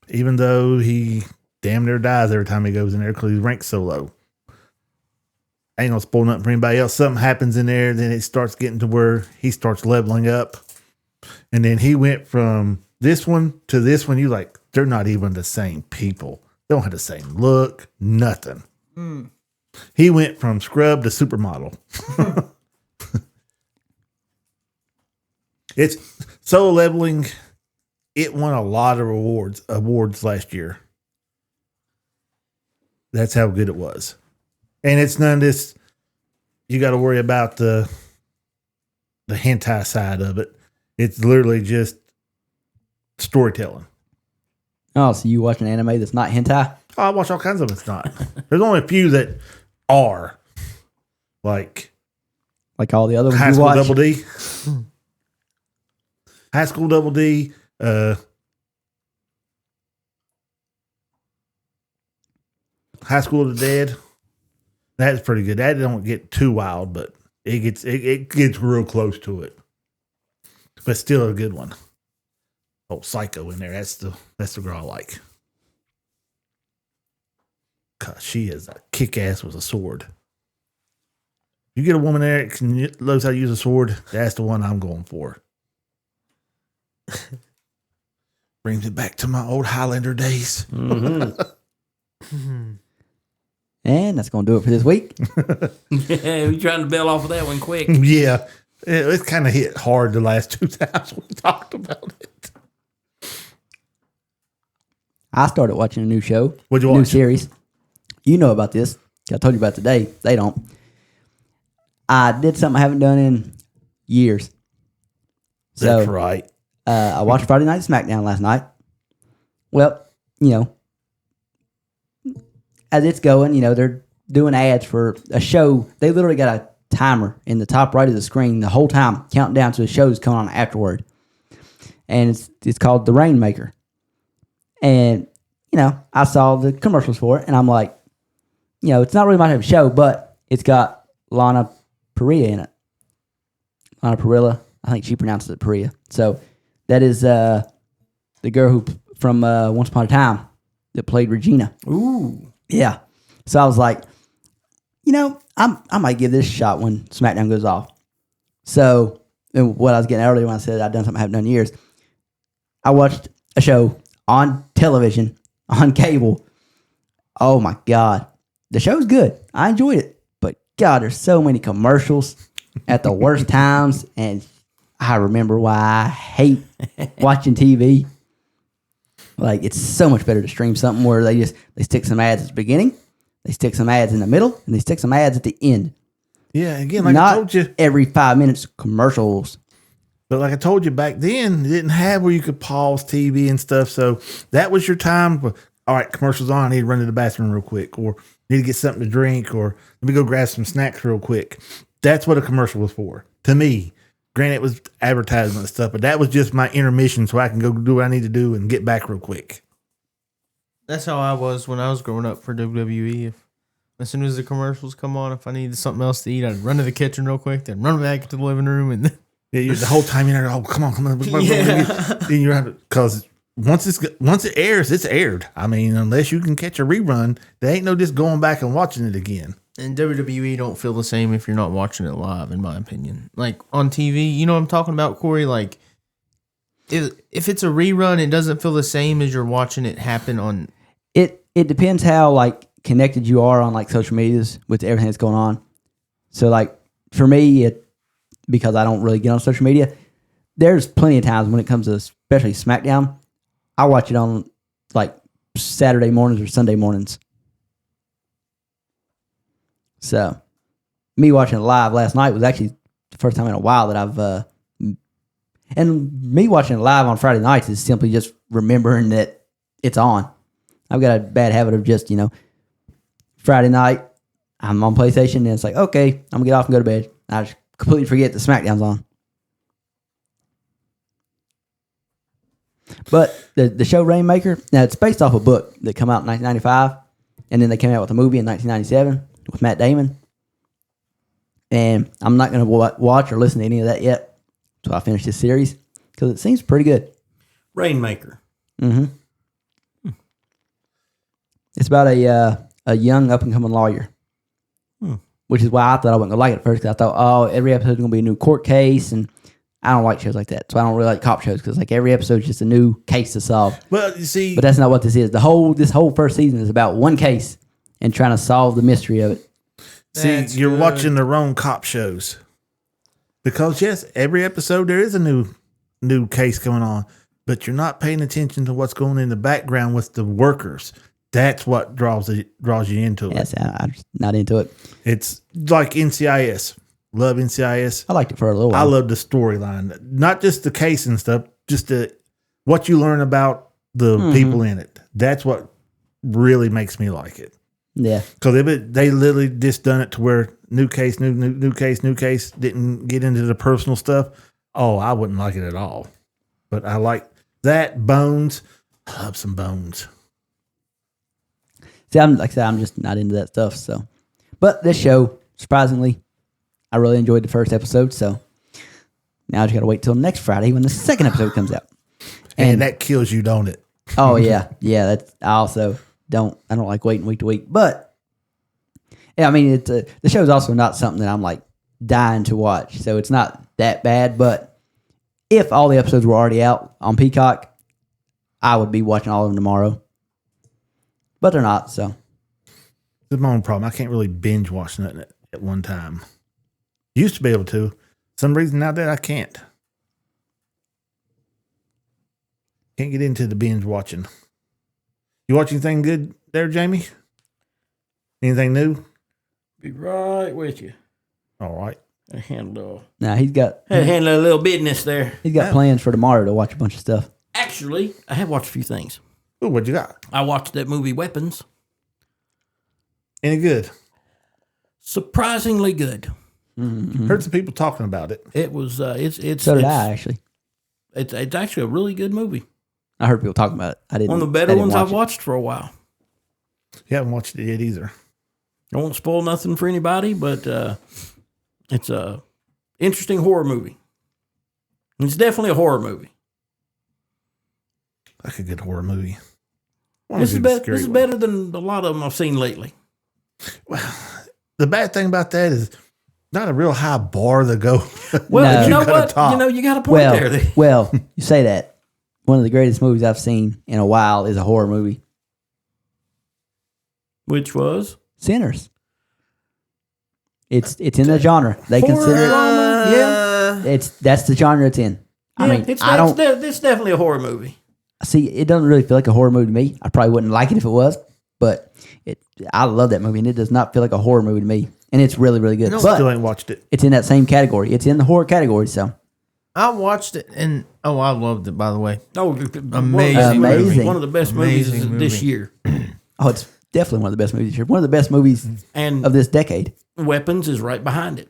even though he damn near dies every time he goes in there because he's ranked so low. I ain't gonna spoil nothing for anybody else. Something happens in there, then it starts getting to where he starts leveling up. And then he went from this one to this one. You like, they're not even the same people. They don't have the same look, nothing. He went from scrub to supermodel. It's Solo Leveling. It won a lot of awards last year. That's how good it was. And it's none of this, you got to worry about the hentai side of it. It's literally just storytelling. Oh, so you watch an anime that's not hentai? Oh, I watch all kinds of it. It's not. There's only a few that are. Like Like all the other ones High you School watch? Double D. High School Double D. High School of the Dead. That's pretty good. That don't get too wild, but it gets real close to it. But still a good one. Oh, Psycho in there. That's the girl I like. God, she is a kick ass with a sword. You get a woman there that knows how to use a sword, that's the one I'm going for. Brings it back to my old Highlander days. And that's going to do it for this week. Yeah, we trying to bail off of that one quick. Yeah, it kind of hit hard the last 2 times we talked about it. I started watching a new show. What'd you New watch? series. You know about this. I told you about today. They don't. I did something I haven't done in years. That's right. I watched Friday Night SmackDown last night. Well, you know, as it's going, you know, they're doing ads for a show. They literally got a timer in the top right of the screen the whole time, counting down to the show's coming on afterward. And it's called The Rainmaker. And, you know, I saw the commercials for it, and I'm like, you know, it's not really my type of show, but it's got Lana Parrilla in it. Lana Parrilla. I think she pronounces it Parrilla. So that is the girl who from Once Upon a Time that played Regina. Ooh. Yeah. So I was like, you know, I might give this a shot when SmackDown goes off. So, and what I was getting earlier when I said I'd done something I haven't done in years, I watched a show on television, on cable. Oh my God. The show's good. I enjoyed it. But God, there's so many commercials at the worst times. And I remember why I hate watching TV. Like, it's so much better to stream something where they stick some ads at the beginning, they stick some ads in the middle, and they stick some ads at the end. Yeah, again, like Not I told you. every 5 minutes commercials. But like I told you back then, you didn't have where you could pause TV and stuff. So that was your time. All right, commercials on. I need to run to the bathroom real quick, or need to get something to drink, or let me go grab some snacks real quick. That's what a commercial was for, to me. Granted, it was advertisement and stuff, but that was just my intermission so I can go do what I need to do and get back real quick. That's how I was when I was growing up for WWE. As soon as the commercials come on, if I needed something else to eat, I'd run to the kitchen real quick, then run back to the living room, and then Yeah, the whole time you're like, oh, come on. Yeah. And you're because once it airs, it's aired. I mean, unless you can catch a rerun, there ain't no just going back and watching it again. And WWE don't feel the same if you're not watching it live, in my opinion. Like on TV, you know what I'm talking about, Corey? Like if it's a rerun, it doesn't feel the same as you're watching it happen on. It depends how like connected you are on like social medias with everything that's going on. So like for me, because I don't really get on social media, there's plenty of times when it comes to especially SmackDown, I watch it on like Saturday mornings or Sunday mornings. So, me watching it live last night was actually the first time in a while that I've, and me watching it live on Friday nights is simply just remembering that it's on. I've got a bad habit of just, you know, Friday night, I'm on PlayStation and it's like, okay, I'm going to get off and go to bed. I just completely forget that SmackDown's on. But the show Rainmaker, now it's based off a book that came out in 1995, and then they came out with a movie in 1997 with Matt Damon. And I'm not going to watch or listen to any of that yet until I finish this series because it seems pretty good. Rainmaker. Mm-hmm. It's about a young up-and-coming lawyer, which is why I thought I wasn't going to like it at first because I thought, oh, every episode is going to be a new court case, and I don't like shows like that. So I don't really like cop shows because like every episode is just a new case to solve. Well, you see, But that's not what this is. This whole first season is about one case and trying to solve the mystery of it. That's you're good. watching the wrong cop shows. Because yes, every episode there is a new case going on, but you're not paying attention to what's going in the background with the workers. That's what draws you into it. Yes, I'm just not into it. It's like NCIS. Love NCIS. I liked it for a little I while. love the storyline, not just the case and stuff, just what you learn about the people in it. That's what really makes me like it. Yeah. Because they literally just done it to where new case, new case, didn't get into the personal stuff. Oh, I wouldn't like it at all. But I like that. Bones. I love some Bones. See, like I said, I'm just not into that stuff. So, but this show, surprisingly, I really enjoyed the first episode. So now I just got to wait till next Friday when the second episode comes out. And that kills you, don't it? Oh yeah, yeah. I also don't like waiting week to week. But yeah, I mean, the show's also not something that I'm like dying to watch. So it's not that bad. But if all the episodes were already out on Peacock, I would be watching all of them tomorrow. But they're not. So That's my own problem. I can't really binge watch nothing at one time. Used to be able to. Some reason now that I can't. Can't get into the binge watching. You watch anything good there, Jamie? Anything new? Be right with you. All right. I handle Now he's got a little business there. he's got plans for tomorrow to watch a bunch of stuff. Actually, I have watched a few things. Ooh, what you got? I watched that movie Weapons. Any good? Surprisingly good. Heard some people talking about it. It was. It's. So did it's, I actually. It's actually a really good movie. I heard people talking about it. I didn't. One of the I better didn't ones watch I've it. watched for a while. You haven't watched it yet either. I won't spoil nothing for anybody, but it's a interesting horror movie. It's definitely a horror movie. Like a good horror movie. This is better than a lot of them I've seen lately. The bad thing about that is not a real high bar to go. Well, No. you know You gotta what? top. You know, you got a point there. Well, you say that. One of the greatest movies I've seen in a while is a horror movie. Which was? Sinners. It's in the genre. They consider it. Yeah. That's the genre it's in. I mean, it's definitely a horror movie. see. It doesn't really feel like a horror movie to me. I probably wouldn't like it if it was, but I love that movie, and it does not feel like a horror movie to me. And it's really, really good. Still But ain't watched it. it's in that same category. It's in the horror category. So I watched it and I loved it. By the way, Oh, Amazing movie. One of the best Amazing movies this movie. year. it's definitely one of the best movies this year. One of the best movies And of this decade. Weapons is right behind it.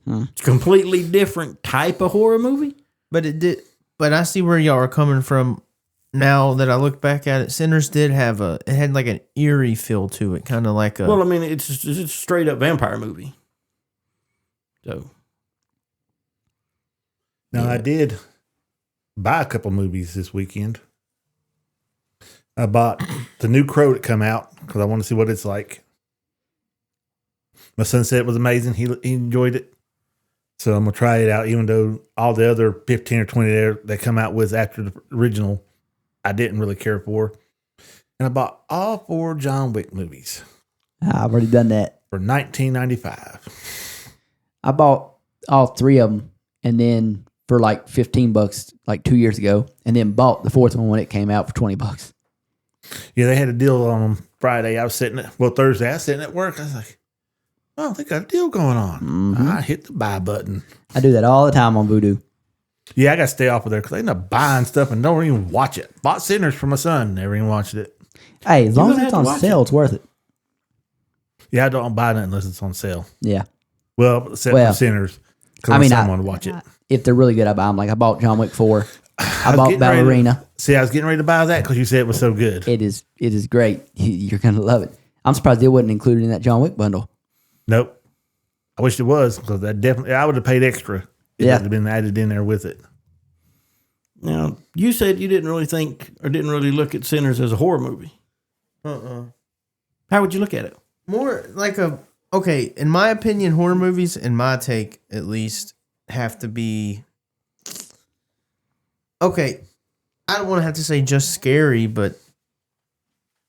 It's a completely different type of horror movie. but it did. But I see where y'all are coming from. Now that I look back at it, Sinners did have it had like an eerie feel to it, kind of like a. Well, I mean, it's a straight up vampire movie. So Now, I did buy a couple movies this weekend. I bought the new Crow that come out because I want to see what it's like. My son said it was amazing. He enjoyed it. So I'm going to try it out, even though all the other 15 or 20 there that come out with after the original, I didn't really care for. And I bought all 4 John Wick movies I've already done that. for $19.95. I bought all 3 of them, and then for like $15, like 2 years ago, and then bought the 4th one when it came out for $20. Yeah, they had a deal on them Friday. I was Thursday, I was sitting at work. I was like, oh, they got a deal going on. I hit the buy button. I do that all the time on Vudu. Yeah, I got to stay off of there because they end up buying stuff and don't even watch it. Bought Sinners for my son. Never even watched it. Hey, as long as gonna it's have on to watch sale, it's worth it. Yeah, I don't buy it unless it's on sale. Yeah. Well, except Well, for Sinners. Because I mean, I want to watch it. If they're really good, I buy them. Like I bought John Wick 4. I was bought getting ready to- Ballerina. See, I was getting ready to buy that because you said it was so good. It is great. You're going to love it. I'm surprised it wasn't included in that John Wick bundle. Nope. I wish it was because I would have paid extra. It Yeah. would have been added in there with it. now you said you didn't really think or didn't really look at Sinners as a horror movie. How would you look at it? More like okay, in my opinion, horror movies, in my take at least, have to be okay. I don't want to have to say just scary, but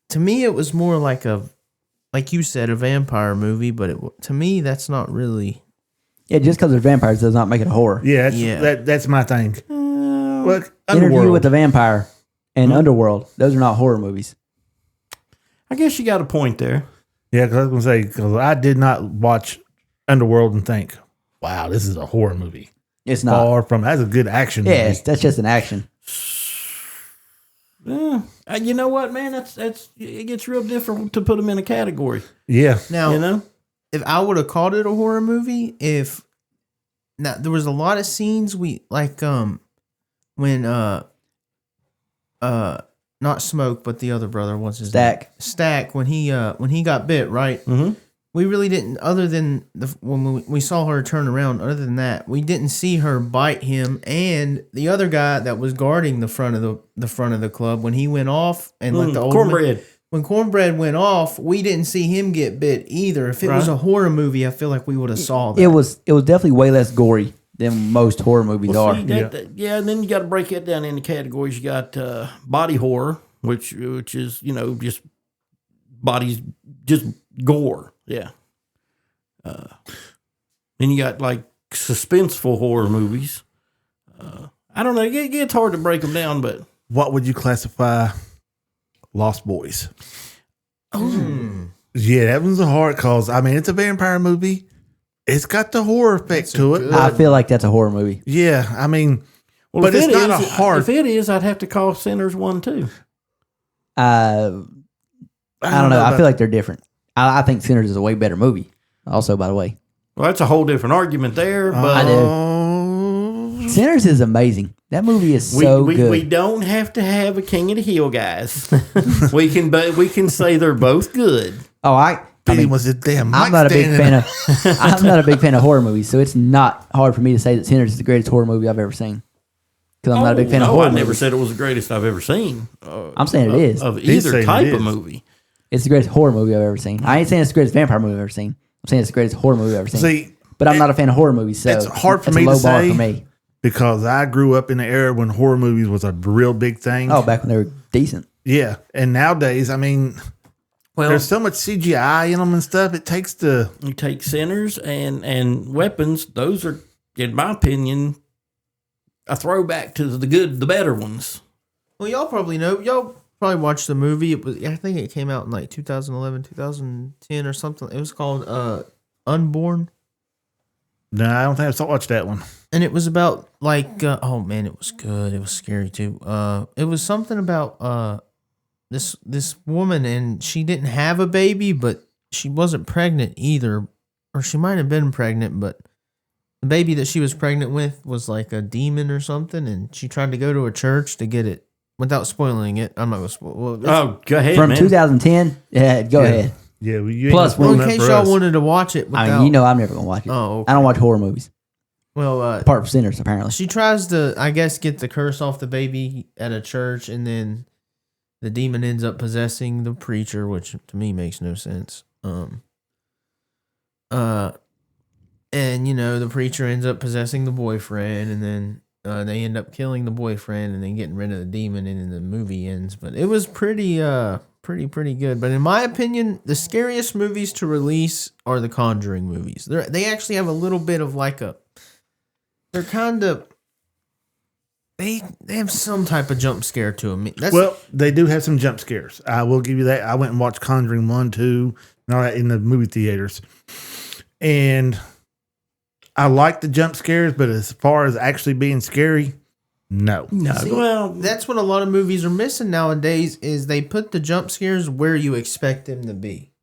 to me, it was more like like you said, a vampire movie. But to me, that's not really. Yeah, just because they're vampires does not make it a horror. Yeah, Yeah. That's my thing. Look, Interview Underworld. with the Vampire and Underworld. Those are not horror movies. I guess you got a point there. Yeah, because I was going to say, because I did not watch Underworld and think, wow, this is a horror movie. It's not. Far from, that's a good action Yeah, movie. that's just an action. Yeah. You know what, man? It gets real different to put them in a category. Yeah. Now, You know, if I would have called it a horror movie, now there was a lot of scenes when not Smoke, but the other brother, what's his name? Stack, when he got bit, right? Mhm. We really didn't, other than when we saw her turn around, other than that, we didn't see her bite him. And the other guy that was guarding the front of the club, when he went off and let the old Cornbread. when Cornbread went off, we didn't see him get bit either. If it was Right. a horror movie, I feel like we would have saw that. It was definitely way less gory than most horror movies Well, are. see, and then you got to break it down into categories. You got body horror, which is just bodies, just gore. Yeah. Then you got like suspenseful horror movies. I don't know. It's hard to break them down, but What would you classify Lost Boys. Oh. Yeah, that one's a hard cause. I mean, it's a vampire movie. It's got the horror effect to it. I feel like that's a horror movie. Yeah, I mean, Well, but if it's it not is- a hard. If it is, I'd have to call Sinners 1 too. I don't know. I feel like they're different. I think Sinners is a way better movie. Also, by the way, Well, that's a whole different argument there. But I do. Sinners is amazing. That movie is so good. we don't have to have a King of the Hill, guys. we can say they're both good. Oh, I mean, was it damn? I'm not a big fan of. I'm not a big fan of horror movies, so it's not hard for me to say that Sinners is the greatest horror movie I've ever seen. Because I'm not a big fan of horror I never movies. said it was the greatest I've ever seen. I'm saying it is. Of He's either saying type it of is. movie. It's the greatest horror movie I've ever seen. I ain't saying it's the greatest vampire movie I've ever seen. I'm saying it's the greatest horror movie I've ever seen. See, but I'm not a fan of horror movies, so it's hard for it's me a to low bar say for me. because I grew up in the era when horror movies was a real big thing. Oh, back when they were decent. Yeah, and nowadays, I mean, there's so much CGI in them and stuff. It takes the You take Sinners and Weapons; those are, in my opinion, a throwback to the better ones. Well, y'all probably know. Y'all probably watched the movie. It was, I think it came out in like 2011, 2010 or something. It was called Unborn. No, I don't think I watched that one. And it was about like, oh man, it was good. It was scary too. It was something about this woman, and she didn't have a baby, but she wasn't pregnant either, or she might have been pregnant, but the baby that she was pregnant with was like a demon or something, and she tried to go to a church to get it. Without spoiling it, I'm not gonna spoil. Well, Oh, go ahead, From man. 2010, yeah, go ahead. Yeah, well, you Plus, ain't well, gonna in spoil case that for y'all us. wanted to watch it, without, I mean, you know I'm never going to watch it. Oh, okay. I don't watch horror movies, well, apart from Sinners, apparently. she tries to, I guess, get the curse off the baby at a church, and then the demon ends up possessing the preacher, which to me makes no sense. And you know, the preacher ends up possessing the boyfriend, and then they end up killing the boyfriend, and then getting rid of the demon, and then the movie ends. But it was pretty good. But in my opinion, the scariest movies to release are the Conjuring movies. They actually have a little bit of like a. They're kind of. They have some type of jump scare to them. Well, they do have some jump scares. I will give you that. I went and watched Conjuring 1, 2, and all that in the movie theaters. And I like the jump scares, but as far as actually being scary, no. No, See, well, that's what a lot of movies are missing nowadays is they put the jump scares where you expect them to be.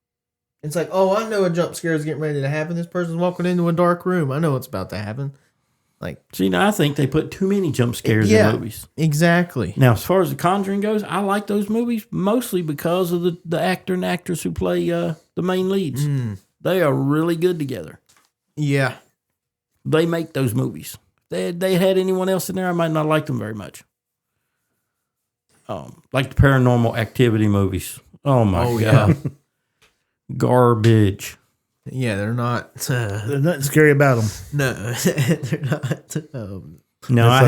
It's like, oh, I know a jump scare is getting ready to happen. This person's walking into a dark room. I know what's about to happen. Like, see, now I think they put too many jump scares Yeah. in movies. exactly. Now, as far as The Conjuring goes, I like those movies mostly because of the actor and actress who play the main leads. They are really good together. Yeah. They make those movies. They had anyone else in there, I might not like them very much. Like the Paranormal Activity movies. Oh my god, garbage. Yeah, they're not. There's nothing scary about them. No, they're not. No, I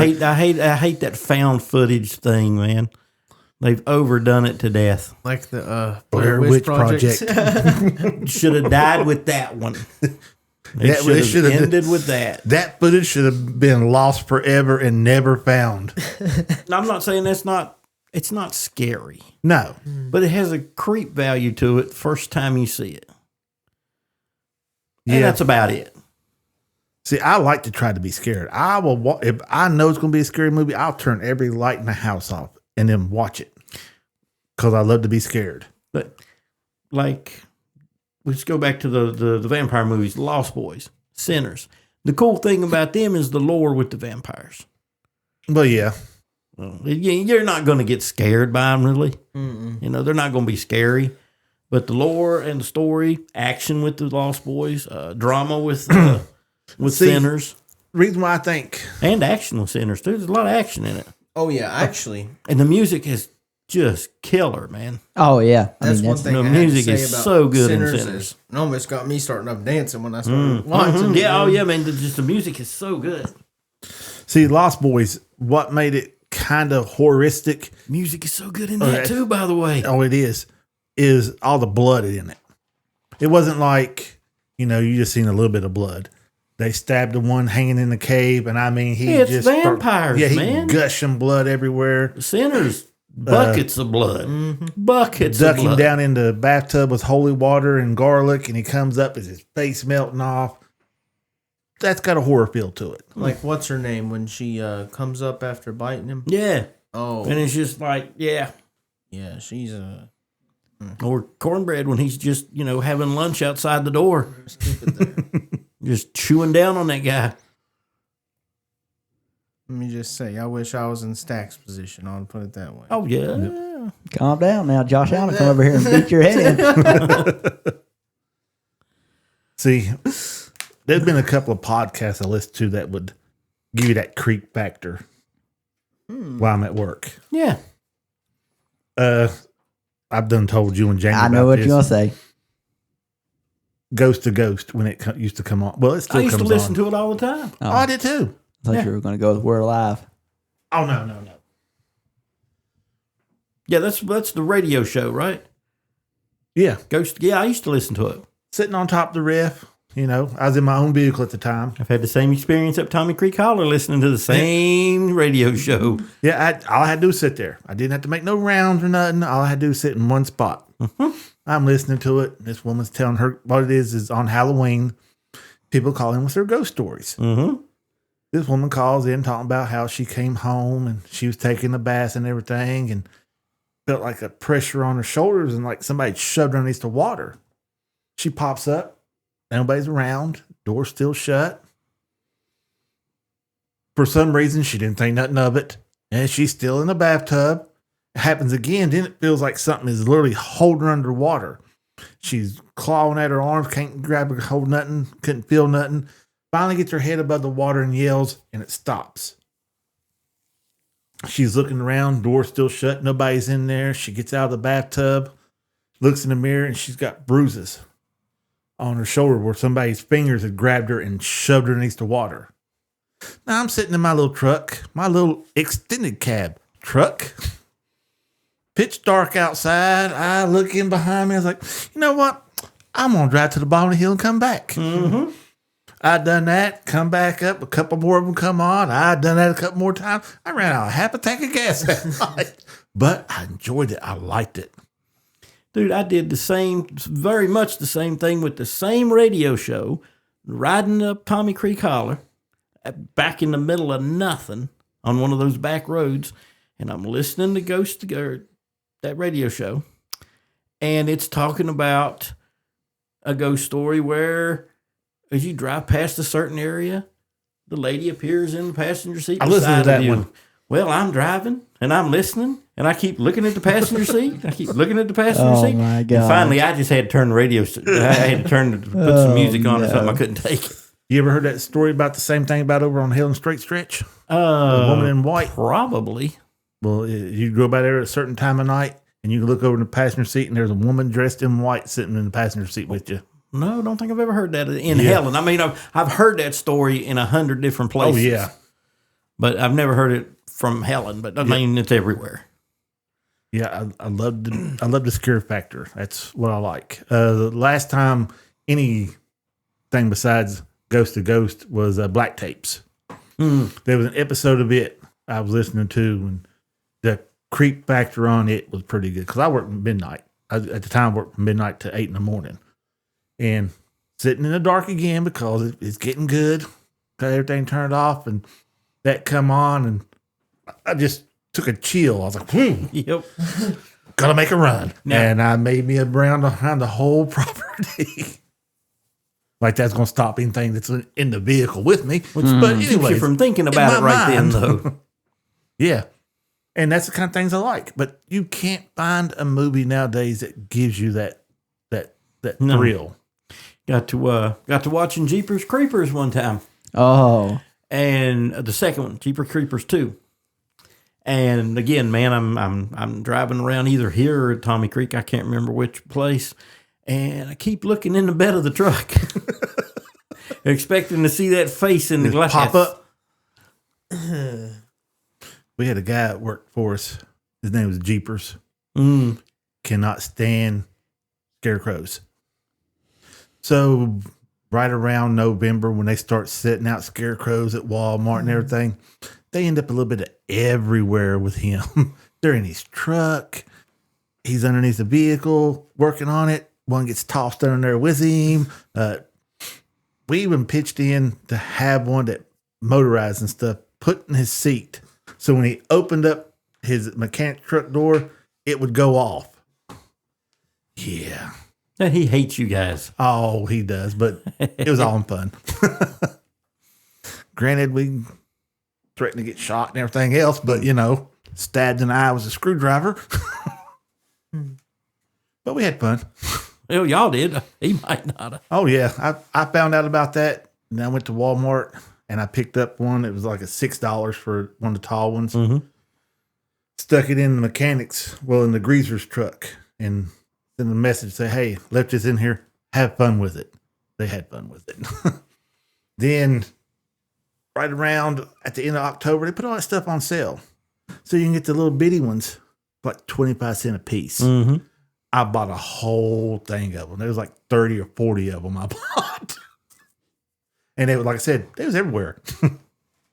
hate that found footage thing, man. They've overdone it to death. Like the Blair Witch Project. Should have died with that one. It It should should've have ended with that. That footage should have been lost forever and never found. Now, I'm not saying it's not scary, No. but it has a creep value to it the first time you see it. And Yeah. that's about it. See, I like to try to be scared. I will if I know it's going to be a scary movie, I'll turn every light in the house off and then watch it because I love to be scared. But like, let's go back to the vampire movies, Lost Boys, Sinners. The cool thing about them is the lore with the vampires. But yeah, You're not going to get scared by them, really. You know, they're not going to be scary. But the lore and the story, action with the Lost Boys, drama with See, Sinners, reason why I think and action with Sinners too. There's a lot of action in it, Oh yeah, actually, and the music is just killer, man. Oh, yeah. that's one thing. the I had to music say is about so good in Sinners. Sinners. Is it almost got me starting up dancing when I started watching. it. Yeah, oh yeah, man. The music is so good. see Lost Boys, what made it kind of horrific? Music is so good in that Okay. too, by the way. Oh, it is all the blood in it. It wasn't like, you just seen a little bit of blood. They stabbed the one hanging in the cave, and I mean, Yeah, it's just vampires, he man. gushing blood everywhere. Sinners, Buckets of blood. Buckets of ducking blood. down in the bathtub with holy water and garlic, and he comes up with his face melting off. That's got a horror feel to it. Like, what's her name when she comes up after biting him? Yeah. Oh, And it's just like, yeah. yeah, she's a Or cornbread when he's just, having lunch outside the door. stupid there. Just chewing down on that guy. Let me just say, I wish I was in Stack's position. I'll put it that way. Oh, yeah. Calm down now, Josh Allen. Come over here and beat your head in. See, there's been a couple of podcasts I listened to that would give you that creep factor while I'm at work. Yeah. I've done told you and Jamie I know about what this. you're gonna say. Ghost to Ghost when it used to come on. Well, it still I used comes to listen on. to it all the time. Oh, I did too. I thought you were gonna go with "We're Alive." Oh no. Yeah, that's the radio show, right? Yeah, Ghost. Yeah, I used to listen to it. sitting on top of the roof. I was in my own vehicle at the time. I've had the same experience up Tommy Creek Holler listening to the same radio show. Yeah, all I had to do was sit there. I didn't have to make no rounds or nothing. All I had to do was sit in one spot. I'm listening to it. This woman's telling her what it is on Halloween. People call in with their ghost stories. Mm-hmm. This woman calls in talking about how she came home and she was taking a bath and everything and felt like a pressure on her shoulders and like somebody shoved her underneath the water. She pops up. Nobody's around. Door's still shut. For some reason, she didn't think nothing of it. And she's still in the bathtub. It happens again. Then it feels like something is literally holding her underwater. She's clawing at her arms, can't grab or hold nothing, couldn't feel nothing. Finally gets her head above the water and yells, and it stops. She's looking around, door's still shut, nobody's in there. She gets out of the bathtub, looks in the mirror, and she's got bruises on her shoulder where somebody's fingers had grabbed her and shoved her underneath the water. Now I'm sitting in my little truck, my little extended cab truck. Pitch dark outside. I look in behind me. I was like, you know what? I'm going to drive to the bottom of the hill and come back. Mm-hmm. I done that, come back up. A couple more of them come on. I done that a couple more times. I ran out of half a tank of gas that night. But I enjoyed it. I liked it. Dude, I did the same, very much the same thing with the same radio show, riding up Tommy Creek Holler, back in the middle of nothing on one of those back roads, and I'm listening to that radio show, and it's talking about a ghost story where as you drive past a certain area, the lady appears in the passenger seat. I listened to beside that you. one. Well, I'm driving and I'm listening and I keep looking at the passenger seat. I keep looking at the passenger Oh, seat. my And God. finally, I just had to turn the radio. I had to put some music on or something. I couldn't take it. You ever heard that story about the same thing about over on Hill and Straight Stretch? The woman in white. Probably. Well, you go by there at a certain time of night and you look over in the passenger seat and there's a woman dressed in white sitting in the passenger seat with you. No, I don't think I've ever heard that in Helen. I mean, I've heard that story in 100 different Oh, places. yeah. But I've never heard it from Helen. But I mean, it's everywhere. Yeah, I love the scare factor. That's what I like. The last time anything besides Ghost to Ghost was Black Tapes. There was an episode of it I was listening to, and the creep factor on it was pretty good because I worked midnight. At the time, I worked from midnight to 8 in the morning, and sitting in the dark again because it's getting good. Got everything turned off, and that come on, and I just took a chill. I was like, Yep. gotta make a run. Now- And I made me a round around the whole property. Like that's going to stop anything that's in the vehicle with me. But Keeps anyway, you from thinking about it right then, though. Yeah. And that's the kind of things I like. But you can't find a movie nowadays that gives you that No. thrill. Got to watching Jeepers Creepers one time. Oh, And the second one, Jeepers Creepers 2. And again, man, I'm driving around either here or at Tommy Creek. I can't remember which place. And I keep looking in the bed of the truck, expecting to see that face in the glass. Pop up. We had a guy that worked for us. His name was Jeepers. Cannot stand scarecrows. So right around November, when they start setting out scarecrows at Walmart and everything, they end up a little bit of everywhere with him. They're in his truck. He's underneath the vehicle working on it. One gets tossed under there with him. We even pitched in to have one that motorized and stuff put in his seat. So when he opened up his mechanic truck door, it would go off. Yeah. And he hates you guys. Oh, he does, but it was all in fun. Granted, we threatened to get shot and everything else, but stabbed in the eye with a screwdriver. But we had fun. Well, y'all did. He might not have. Oh, yeah. I found out about that, and I went to Walmart, and I picked up one. It was like $6 for one of the tall ones. Mm-hmm. Stuck it in the mechanics, in the greaser's truck, and sent a message, say, hey, left this in here. Have fun with it. They had fun with it. Then, right around at the end of October, they put all that stuff on sale. So you can get the little bitty ones for like 25 cents a piece. Mm-hmm. I bought a whole thing of them. There was like 30 or 40 of them I bought. And they were, like I said, they was everywhere.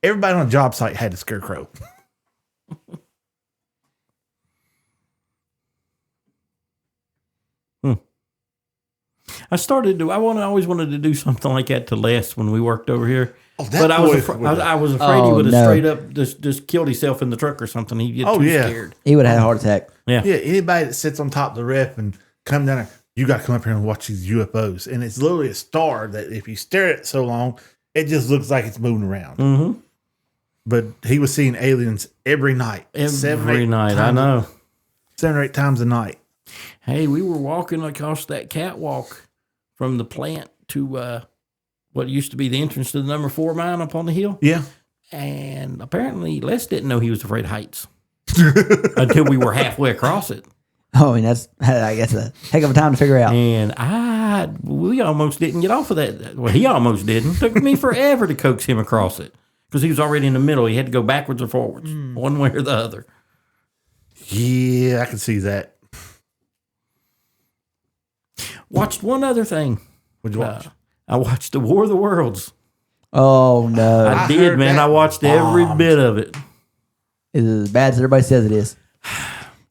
Everybody on a job site had a scarecrow. I always wanted to do something like that to Les when we worked over here. Oh, but I was afraid he would have straight up just killed himself in the truck or something. He'd get too scared. He would have had a heart attack. Yeah. Yeah, anybody that sits on top of the ref and come down there, you got to come up here and watch these UFOs. And it's literally a star that if you stare at it so long, it just looks like it's moving around. Mm-hmm. But he was seeing aliens every night. Every night, I know. 7 or 8 times a night. Hey, we were walking across that catwalk from the plant to what used to be the entrance to the number 4 mine up on the hill. Yeah. And apparently Les didn't know he was afraid of heights until we were halfway across it. Oh, and that's, I guess, a heck of a time to figure out. And we almost didn't get off of that. Well, he almost didn't. It took me forever to coax him across it because he was already in the middle. He had to go backwards or forwards, one way or the other. Yeah, I can see that. Watched one other thing. What'd you watch? I watched The War of the Worlds. Oh, no. I did, man. I watched every bit of it. It's as bad as everybody says it is.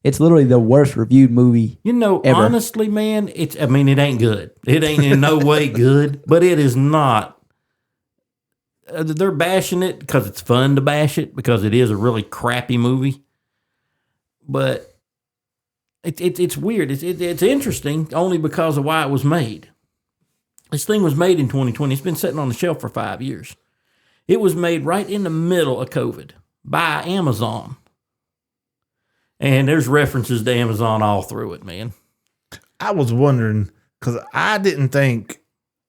It's literally the worst reviewed movie ever. Honestly, man, it ain't good. It ain't in no way good, but it is not. They're bashing it because it's fun to bash it because it is a really crappy movie. But it's weird. It's interesting only because of why it was made. This thing was made in 2020. It's been sitting on the shelf for 5 years. It was made right in the middle of COVID by Amazon. And there's references to Amazon all through it, man. I was wondering, because I didn't think,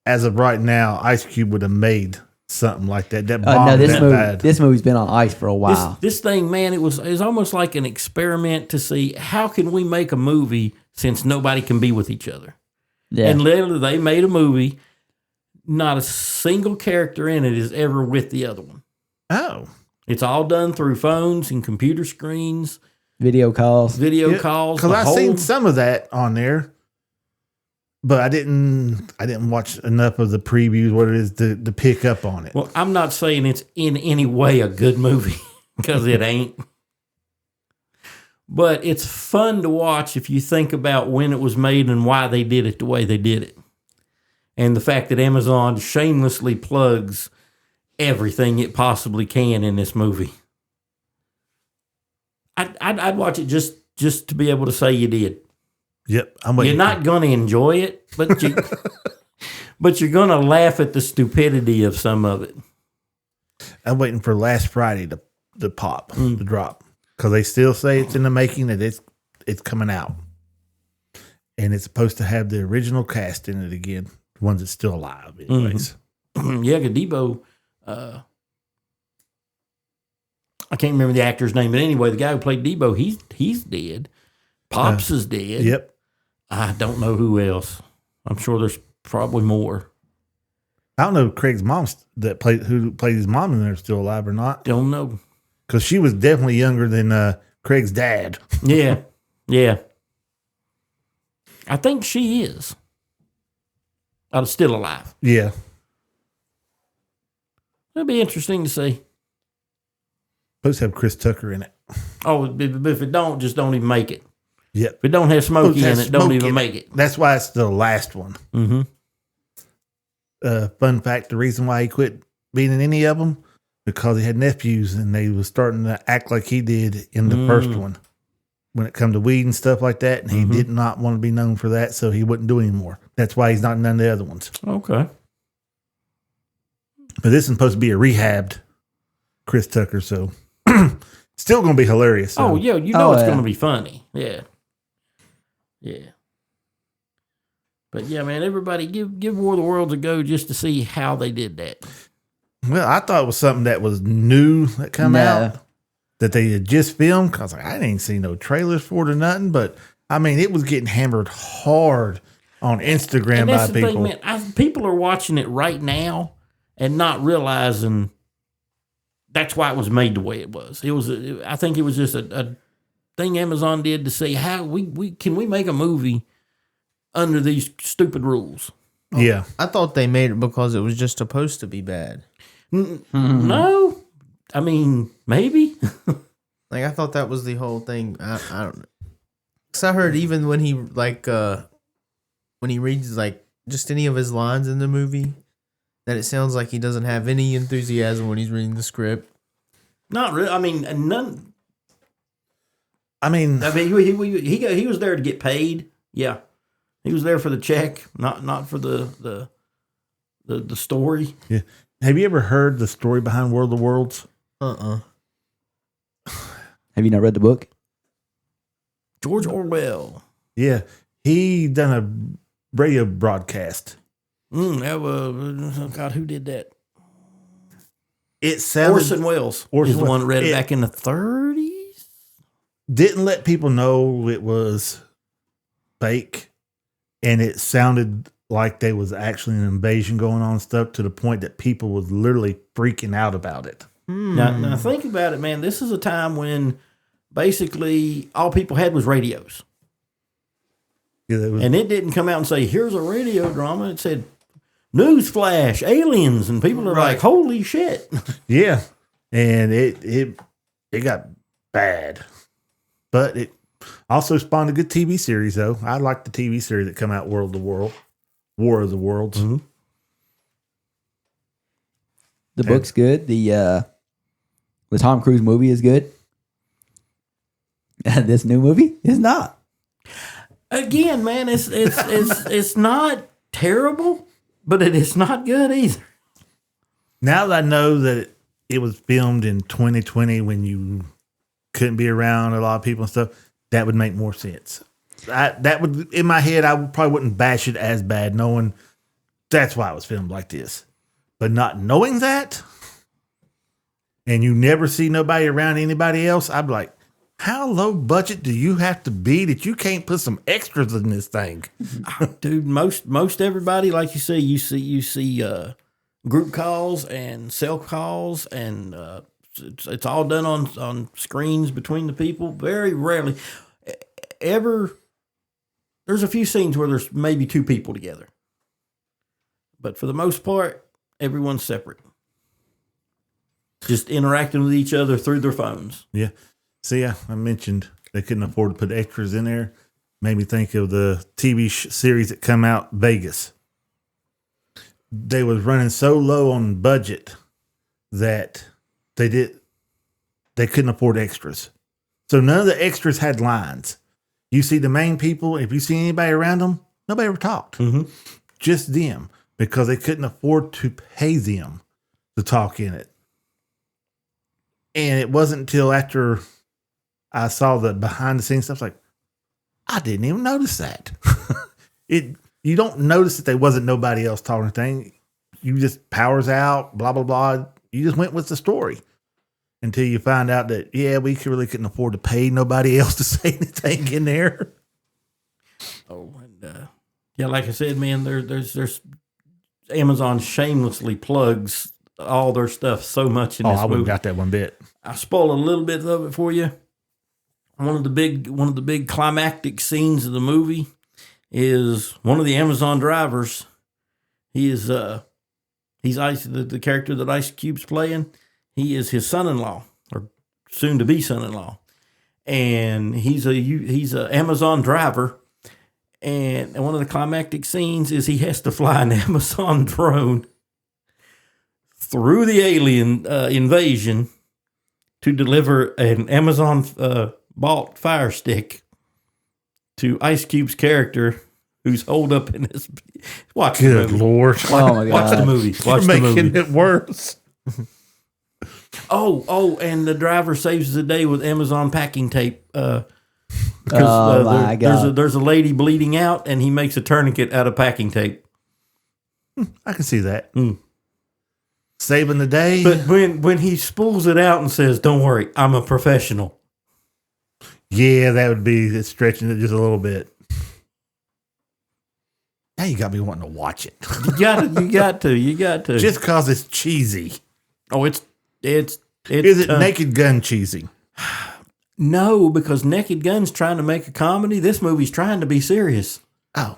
as of right now, Ice Cube would have made something like that. That bombed bad. This movie's been on ice for a while. This thing, man, it was almost like an experiment to see how can we make a movie since nobody can be with each other. Yeah. And literally, they made a movie. Not a single character in it is ever with the other one. Oh. It's all done through phones and computer screens. Video calls. Calls. Because I've seen some of that on there, but I didn't watch enough of the previews, what it is to pick up on it. Well, I'm not saying it's in any way a good movie because it ain't. But it's fun to watch if you think about when it was made and why they did it the way they did it. And the fact that Amazon shamelessly plugs everything it possibly can in this movie. I'd watch it just to be able to say you did. Yep, I'm waiting. You're not going to enjoy it, but you're going to laugh at the stupidity of some of it. I'm waiting for last Friday to pop, to drop. Because they still say it's in the making, that it's coming out. And it's supposed to have the original cast in it again. The ones that's still alive, anyways. Mm-hmm. Yeah, Debo, I can't remember the actor's name, but anyway, the guy who played Debo, he's dead. Pops is dead. Yep. I don't know who else. I'm sure there's probably more. I don't know if Craig's mom who played his mom in there is still alive or not. Don't know. Because she was definitely younger than Craig's dad. Yeah. Yeah. I think she is. Still alive. Yeah. It'll be interesting to see. supposed to have Chris Tucker in it. Oh, if it don't, just don't even make it. Yep. If it don't have Smokey in Has it, don't Smokey even in make it. That's why it's the last one. Mm-hmm. Fun fact: the reason why he quit being in any of them because he had nephews and they was starting to act like he did in the first one when it come to weed and stuff like that, and he did not want to be known for that, so he wouldn't do anymore. That's why he's not in none of the other ones. Okay. But this is supposed to be a rehabbed Chris Tucker, so still going to be hilarious. So. Oh, yeah. You know it's yeah. going to be funny. Yeah. Yeah. But, yeah, man, everybody give War of the Worlds a go just to see how they did that. Well, I thought it was something that was new that come out that they had just filmed. Cause I didn't see no trailers for it or nothing, but I mean, it was getting hammered hard on Instagram And by that's the people. thing, man. People are watching it right now and not realizing that's why it was made the way it was. I think it was just a thing Amazon did to say how we can we make a movie under these stupid rules. Yeah. I thought they made it because it was just supposed to be bad. No, I mean maybe. Like I thought that was the whole thing. I don't know. Cause I heard even when he when he reads like just any of his lines in the movie, that it sounds like he doesn't have any enthusiasm when he's reading the script. Not really. I mean, none. I mean, He was there to get paid. Yeah, he was there for the check, not for the story. yeah. Have you ever heard the story behind World of Worlds? Uh-uh. Have you not read the book? George Orwell. Yeah. He done a radio broadcast. That was, oh God, who did that? It sounded Orson Welles is Orson the one that read it It- back in the 30s. didn't let people know it was fake, and it sounded like there was actually an invasion going on and stuff to the point that people was literally freaking out about it. Now think about it, man. This is a time when basically all people had was radios. Yeah, there was, And it didn't come out and say, here's a radio drama. It said, newsflash, aliens. And people are like, holy shit. yeah, and it got bad, but it also spawned a good TV series though. I like the TV series that come out, War of the Worlds. Mm-hmm. The book's good. The Tom Cruise movie is good. This new movie is not. Again, man, it's not terrible, but it is not good either. Now that I know that it was filmed in 2020 when you couldn't be around a lot of people and stuff, that would make more sense. That would, in my head, I probably wouldn't bash it as bad, knowing that's why it was filmed like this. But not knowing that, and you never see nobody around anybody else, I'd be like, how low budget do you have to be that you can't put some extras in this thing? Dude, most everybody, like you say, you see group calls and cell calls, and it's all done on screens between the people. Very rarely ever. There's a few scenes where there's maybe two people together, but for the most part, everyone's separate, just interacting with each other through their phones. Yeah. See, I mentioned they couldn't afford to put extras in there. Made me think of the TV series that come out, Vegas. They was running so low on budget that they couldn't afford extras. So none of the extras had lines. You see the main people, if you see anybody around them, nobody ever talked. Mm-hmm. Just them, because they couldn't afford to pay them to talk in it. And it wasn't until after I saw the behind the scenes stuff, like, I didn't even notice that. You don't notice that there wasn't nobody else talking anything. You just powers out, blah, blah, blah. You just went with the story until you find out that, yeah, we really couldn't afford to pay nobody else to say anything in there. Oh, and yeah, like I said, man, there's Amazon shamelessly plugs all their stuff so much in this I wouldn't movie. got that one bit. I'll spoil a little bit of it for you. One of the big climactic scenes of the movie is one of the Amazon drivers. He's the character that Ice Cube's playing. He is his son-in-law, or soon to be son-in-law, and he's a Amazon driver. And one of the climactic scenes is he has to fly an Amazon drone through the alien invasion to deliver an Amazon bought Fire Stick to Ice Cube's character, who's holed up in his. Watch the Good movie. Lord. Oh my Watch the god! movie. Watch You're the making movie. it worse. Oh, and the driver saves the day with Amazon packing tape. Because Oh my god! there's a lady bleeding out, and he makes a tourniquet out of packing tape. I can see that. Mm. Saving the day. But when he spools it out and says, "Don't worry, I'm a professional," Yeah, that would be stretching it just a little bit. Now you got me wanting to watch it. you got to. Just because it's cheesy. Oh, it's Is it Naked Gun cheesy? No, because Naked Gun's trying to make a comedy. This movie's trying to be serious. Oh.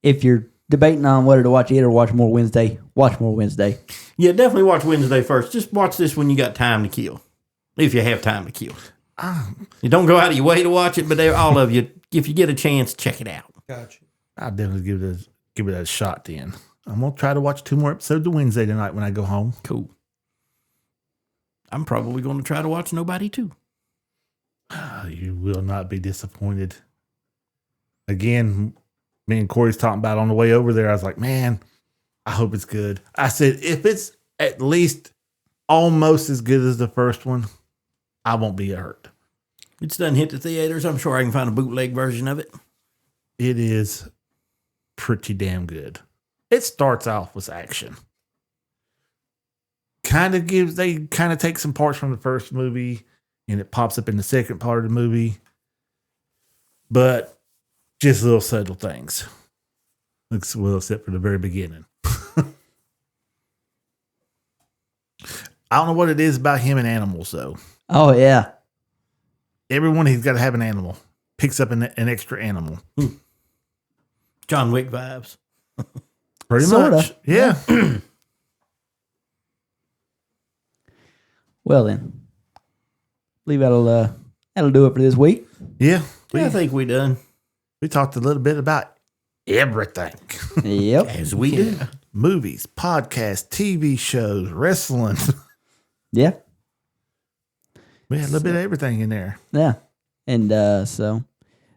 If you're debating on whether to watch it or watch More Wednesday, watch More Wednesday. Yeah, definitely watch Wednesday first. Just watch this when you got time to kill, if you have time to kill. You don't go out of your way to watch it, but all of you, if you get a chance, check it out. Gotcha. I'll definitely give it a shot then. I'm going to try to watch 2 more episodes of Wednesday tonight when I go home. Cool. I'm probably going to try to watch Nobody too. You will not be disappointed. Again, me and Corey's talking about on the way over there. I was like, man, I hope it's good. I said, if it's at least almost as good as the first one, I won't be hurt. It's done hit the theaters. I'm sure I can find a bootleg version of it. It is pretty damn good. It starts off with action. They kind of take some parts from the first movie and it pops up in the second part of the movie. But just little subtle things. Well, except for the very beginning. I don't know what it is about him and animals, though. Oh yeah, Everyone, he's got to have an animal. Picks up an extra animal. John Wick vibes. Pretty Sorta. much. Yeah. well then, believe that'll do it for this week. Yeah. I think we done. We talked a little bit about everything. Yep. As we do. Movies, podcasts, TV shows, wrestling. Yeah. We had a little bit of everything in there. Yeah. And so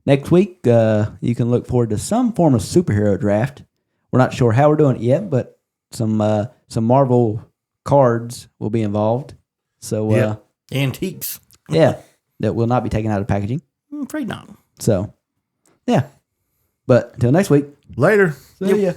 next week, you can look forward to some form of superhero draft. We're not sure how we're doing it yet, but some Marvel cards will be involved. So Yeah. Antiques. yeah, that will not be taken out of packaging. I'm afraid not. So yeah. But until next week. Later. See ya.